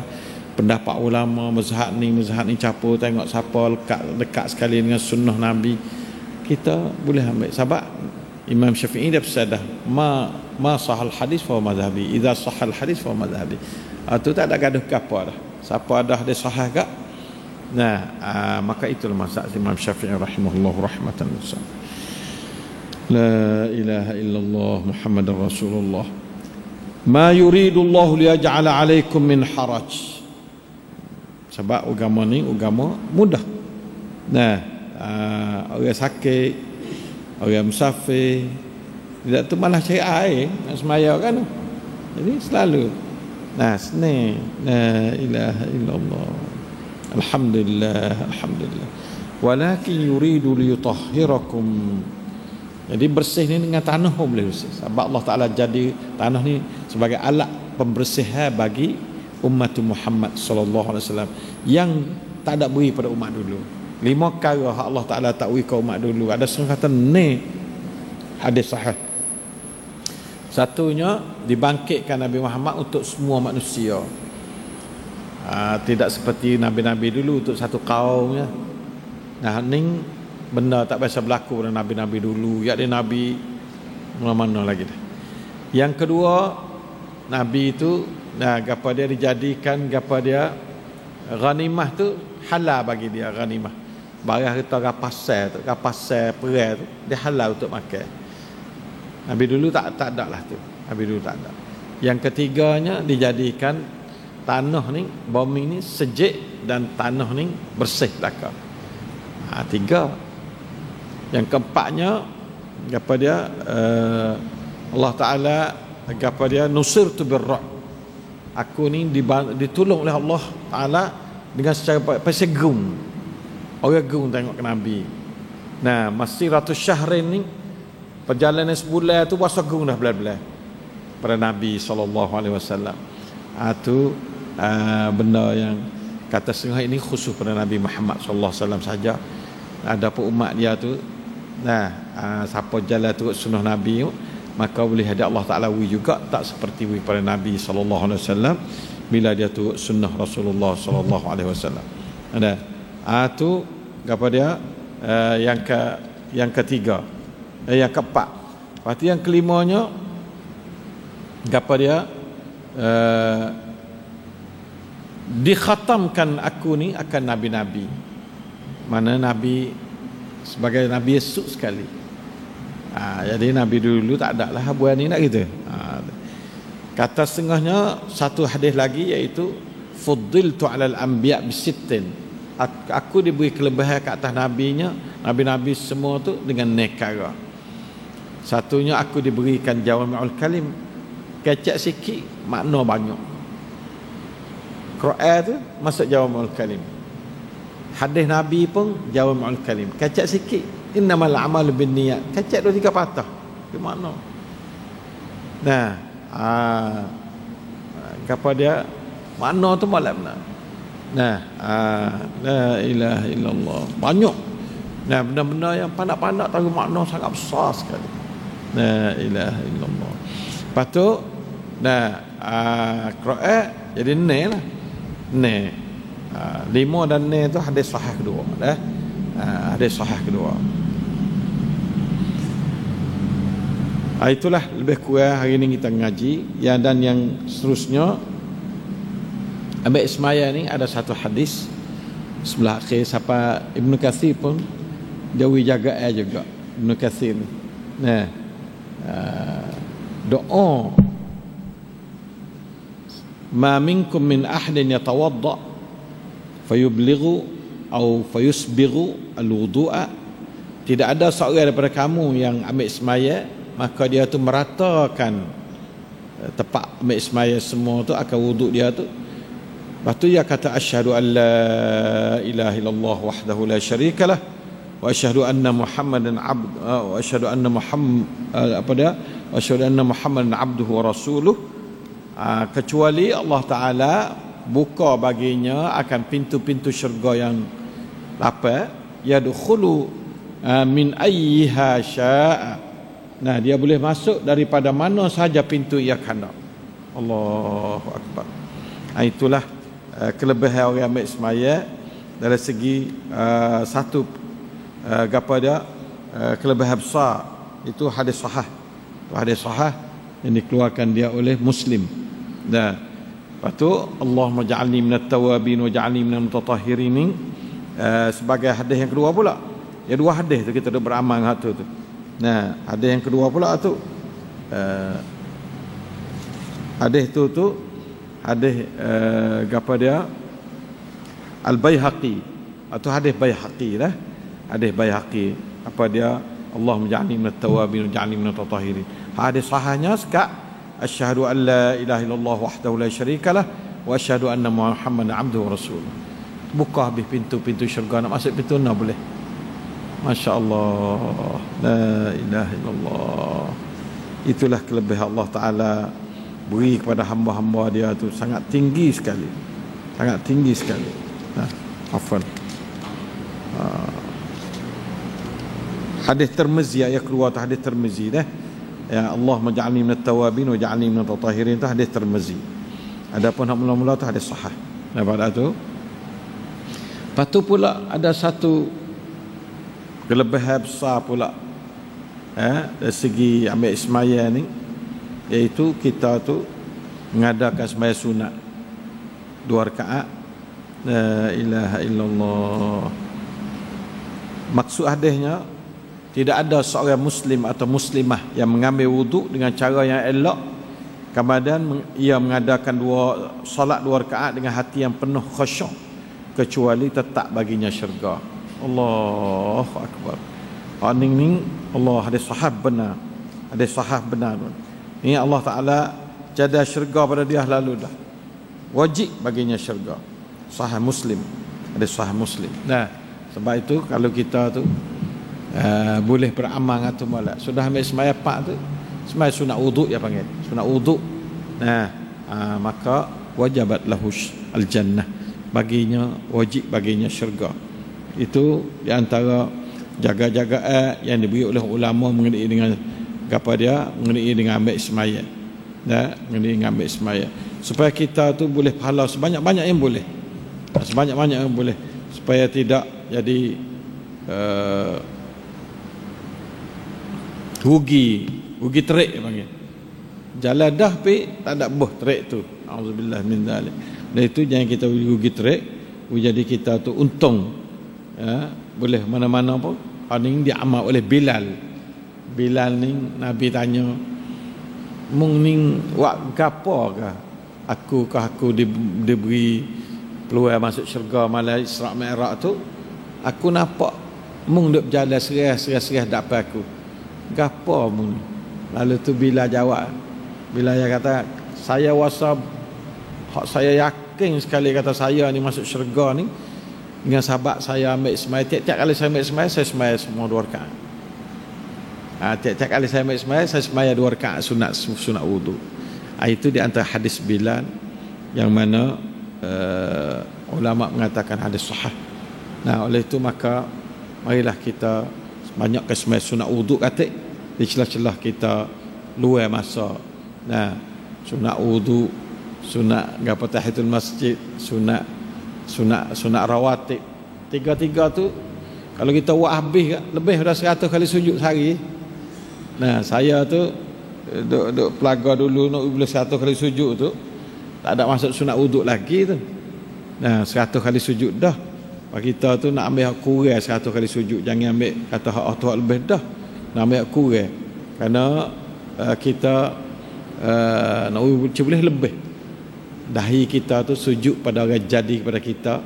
pendapat ulama, mazhab ni capur, tengok siapa dekat sekali dengan sunnah Nabi. Kita boleh ambil. Sebab Imam Syafi'i dia bersabda, ma sahal hadis fa mazhabi, idza sahal hadis fa mazhabi. Itu tak ada gaduh ke apa dah. Siapa ada hadis sahih gak? Nah, maka itulah mazhab Imam Syafi'i rahimahullah rahmatan wassalam. La ilaha illallah Muhammadar Rasulullah. Ma yuridu Allah liyaj'ala 'alaikum min haraj. Sebab agama ni agama mudah. Nah, orang sakit, orang musafir, tidak tu malah cari air nak semaya kan. Jadi selalu senang. La ilaha illallah. Alhamdulillah. Walakin yuridu liyutahhirakum. Jadi bersih ni dengan tanah pun boleh bersih. Sebab Allah Ta'ala jadi tanah ni sebagai alat pembersihan bagi umat Muhammad sallallahu alaihi wasallam yang tak ada beri pada umat dulu. 5 perkara Allah Ta'ala tak beri ke umat dulu. Ada setengah kata ni hadis sahih. Satunya dibangkitkan Nabi Muhammad untuk semua manusia. Tidak seperti nabi-nabi dulu untuk satu kaum ya. Nah, ni benda tak biasa berlaku pada nabi-nabi dulu. Ya dia nabi mana-mana lagi dah. Yang kedua, nabi itu gapo dia dijadikan, gapo dia ghanimah tu halal bagi dia ghanimah. barang harta rapasal perai tu dia halal untuk makan. Nabi dulu tak ada lah tu. Nabi dulu tak ada. Yang ketiganya dijadikan tanah ni, bumi ni sejuk dan tanah ni bersih belaka. Tiga. Yang keempatnya apa dia Allah Taala apa dia nusirtu birra. Aku ni ditolong oleh Allah Taala dengan secara pasal gerung. Orang gerung tengok ke Nabi. Nah, masiratus syahrin ni perjalanan sebulan tu puasa gerung dah belah-belah pada Nabi SAW. Itu benda yang kata setengah ini khusus pada Nabi Muhammad SAW saja. Ada pun umat dia tu, siapa jalan turut sunnah Nabi tu, maka boleh ada Allah Ta'ala juga tak seperti pada Nabi SAW bila dia turut sunnah Rasulullah SAW. Ada itu apa dia yang ketiga, yang keempat. Lepas tu yang kelimanya apa dia dikhatamkan aku ni akan nabi-nabi. Mana Nabi sebagai Nabi Yesus sekali. Jadi Nabi dulu tak ada lah buat ni nak gitu. Kata setengahnya satu hadis lagi iaitu fuddiltu 'alal anbiya bisittin. Aku diberi kelebihan ke atas nabinya, nabi-nabi semua tu dengan nekara. Satunya aku diberikan jawami'ul kalim, kecek sikit makna banyak. Quran tu masuk jawami'ul kalim. Hadis Nabi pun jawami'ul kalim, kecek sikit. Innamal a'malu binniyat, kecek 2-3 patah. Itu makna. Nah, apa dia makna tu malam benar. Nah, la ilaha illallah. Banyak. Nah, benda-benda yang pandai-pandai tahu makna sangat besar sekali. La ilaha illallah. Lepas tu, Quran jadi ne lah. Ne. 5 dan ne tu hadis sahih kedua. Hadis sahih kedua. Itulah lebih kurang hari ini kita ngaji. Ya, dan yang seterusnya Ambil Ismaya ni ada satu hadis sebelah akhir siapa Ibnu Katsir pun jauhi jaga juga Ibnu Katsir ni. Nah, doa ma minkum min ahadin yatawadda fayublighu atau fayusbighu alwudu'a, tidak ada seorang daripada kamu yang ambil semaya maka dia tu meratakan tepat ambil semaya semua tu akan wuduk dia tu. Lepas tu dia kata asyhadu an la ilaha illallah wahdahu la syarikalah wa asyhadu anna muhammadan wa asyhadu anna muhammadan abduhu wa rasuluh. Kecuali Allah Taala buka baginya akan pintu-pintu syurga yang apa, yadkhulu min ayyiha syaa. Nah, dia boleh masuk daripada mana saja pintu ia kena. Allahu akbar. Itulah kelebihan orang ambil semaya dari segi satu apa dia kelebihan besar itu hadis sahih. Hadis sahih yang dikeluarkan dia oleh Muslim. Dan lepas tu Allahumma ja'alni minat tawabin wa ja'alni minal mutatahhirin sebagai hadis yang kedua pula. Ya, dua hadis tu kita dah beramal dengan tu. Nah, hadis yang kedua pula tu hadis tu hadis apa dia Al-Baihaqi atau hadis Baihaqi lah. Hadis Baihaqi apa dia Allahumma ja'alni minat tawabin wa ja'alni minal mutatahhirin. Hadis sahihnya sekak asyhadu an la ilaha illallah wahdahu la syarikalah wa asyhadu anna muhammadan abduhu wa rasuluh. Buka habis pintu-pintu syurga, nak masuk pintu mana boleh. Masya-Allah. La ilaha illallah. Itulah kelebihan Allah Taala beri kepada hamba-hamba dia tu sangat tinggi sekali. Sangat tinggi sekali. Afwan. Hadis Tirmizi yang keluar tu hadis Tirmizi dah. Ya Allah maj'alni minat tawabin wa ja'alni minat mutatahhirin tu hadis Tirmizi. Adapun hak mula-mula tu hadis sahih. Lepas tu lepas tu pula ada satu kelebihan besar pula dari segi ambil semaya ni, iaitu kita tu mengadakan sembahyang sunat 2 rakaat. La ilaha illallah. Maksud hadisnya, tidak ada seorang muslim atau muslimah yang mengambil wuduk dengan cara yang elok, kemudian ia mengadakan solat 2 rakaat dengan hati yang penuh khusyuk, kecuali tetap baginya syurga. Allahu akbar. Ning Allah, hadis sahih benar. Hadis sahih benar. Ini Allah Taala jadah syurga pada dia lalu dah. Wajib baginya syurga. Sahih Muslim. Hadis sahih Muslim. Nah, sebab itu kalau kita tu boleh beramal atau malak, sudah ambil semaya pak tu, semaya sunat wuduk ya panggil, sunat wuduk. Nah, maka wajabat lahu al-jannah, baginya wajib baginya syurga. Itu di antara jaga-jaga yang diberi oleh ulama mengenai dengan apa dia, mengenai dengan ambil semaya. Nah, mengenai dengan ambil semaya, supaya kita tu boleh pahala sebanyak-banyak yang boleh. Sebanyak-banyak yang boleh, supaya tidak jadi rugi terik panggil. Jalan dah pi tak ada buh terik tu. Auzubillah min zalik. Dan itu jangan kita rugi terik, jadi kita tu untung. Ya, boleh mana-mana pun. Ini diamal oleh Bilal. Bilal ni Nabi tanya, mung ning wak gapo kah? Aku diberi peluang masuk syurga malam Isra Mi'raj tu. Aku nampak mung duk berjalan serius dapat aku. Gapo mung? Lalu tu Bilal jawab. Bilal yang kata, saya wasa saya yakin sekali kata saya ni masuk syurga ni dengan sahabat saya ambil semaya. Tiap-tiap kali saya ambil semaya, saya semaya semua 2 rakaat. Tiap-tiap kali saya ambil semaya, saya semaya 2 rakaat sunat wudu. Itu di antara hadis Bilal yang mana ulama mengatakan hadis sahih. Nah, oleh itu maka marilah kita banyak semaya sunat wudu katik di celah-celah kita luar masa. Nah, sunat wudu, sunat gapo tahiyatul masjid, sunat rawatib. Tiga-tiga tu kalau kita buat habis lebih dah 100 kali sujud sehari. Nah, saya tu duk pelaga dulu nak boleh 100 kali sujud tu. Tak ada masuk sunat wuduk lagi tu. Nah, 100 kali sujud dah. Pak kita tu nak ambil hak kurang 100 kali sujud, jangan ambil kata hak lebih dah. Nak ambil hak kurang. Kerana kita nak boleh lebih. Dahi kita tu sujud pada orang jadi kepada kita,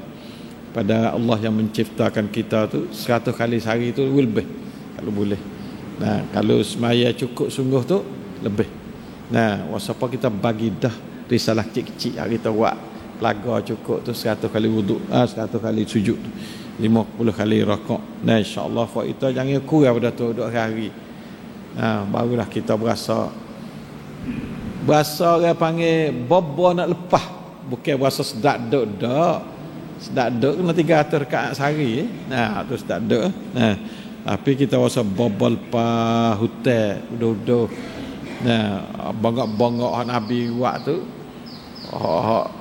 pada Allah yang menciptakan kita tu 100 kali sehari tu lebih kalau boleh. Nah, kalau semaya cukup sungguh tu lebih. Nah, wasapa kita bagi dah risalah kecil-kecil yang kita buat pelaga cukup tu 100 kali wuduk, 100 kali sujud, 50 kali rakaat. Nah, insya-Allah kita jangan kurang pada tu duk hari. Nah, barulah kita berasa orang panggil bobo nak lepas, bukan berasa sedak duk dak. Sedak duk kena 300 rakaat sehari. Nah, tu sedak duk. Nah, tapi kita rasa bobol pa hutan udah. Nah, bangga-bangga Nabi buat tu.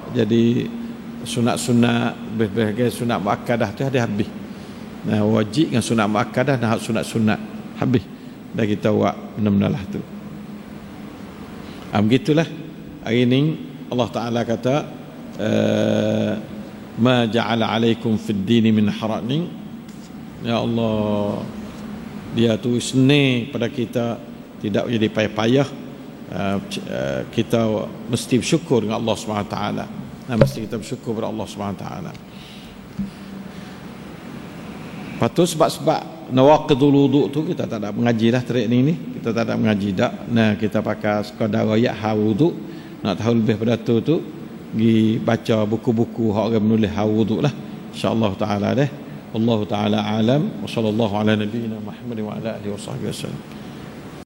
Jadi sunat-sunat berbagai sunat muakkadah tu ada habis. Nah, wajib dengan sunat muakkadah dan sunat-sunat habis. Dah kita buat benar-benar lah tu. Begitulah hari ini Allah Ta'ala kata ma ja'ala alaikum fid dini min harajin. Ya Allah, dia tu seni pada kita, tidak jadi payah-payah. Kita mesti bersyukur dengan Allah SWT. Mesti kita bersyukur kepada Allah SWT. Lepas tu sebab nawaqidul wuduk tu kita tak ada mengaji dah terik ni. Kita tak ada mengaji dah. Nah, kita pakai sekadar ayat wuduk. Nak tahu lebih pada tu pergi baca buku-buku hak orang menulis wuduk lah. InsyaAllah ta'ala deh. Allah ta'ala alam. Wa sallallahu ala nabiyyina Muhammad wa ala alihi wa sahbihi wasallam.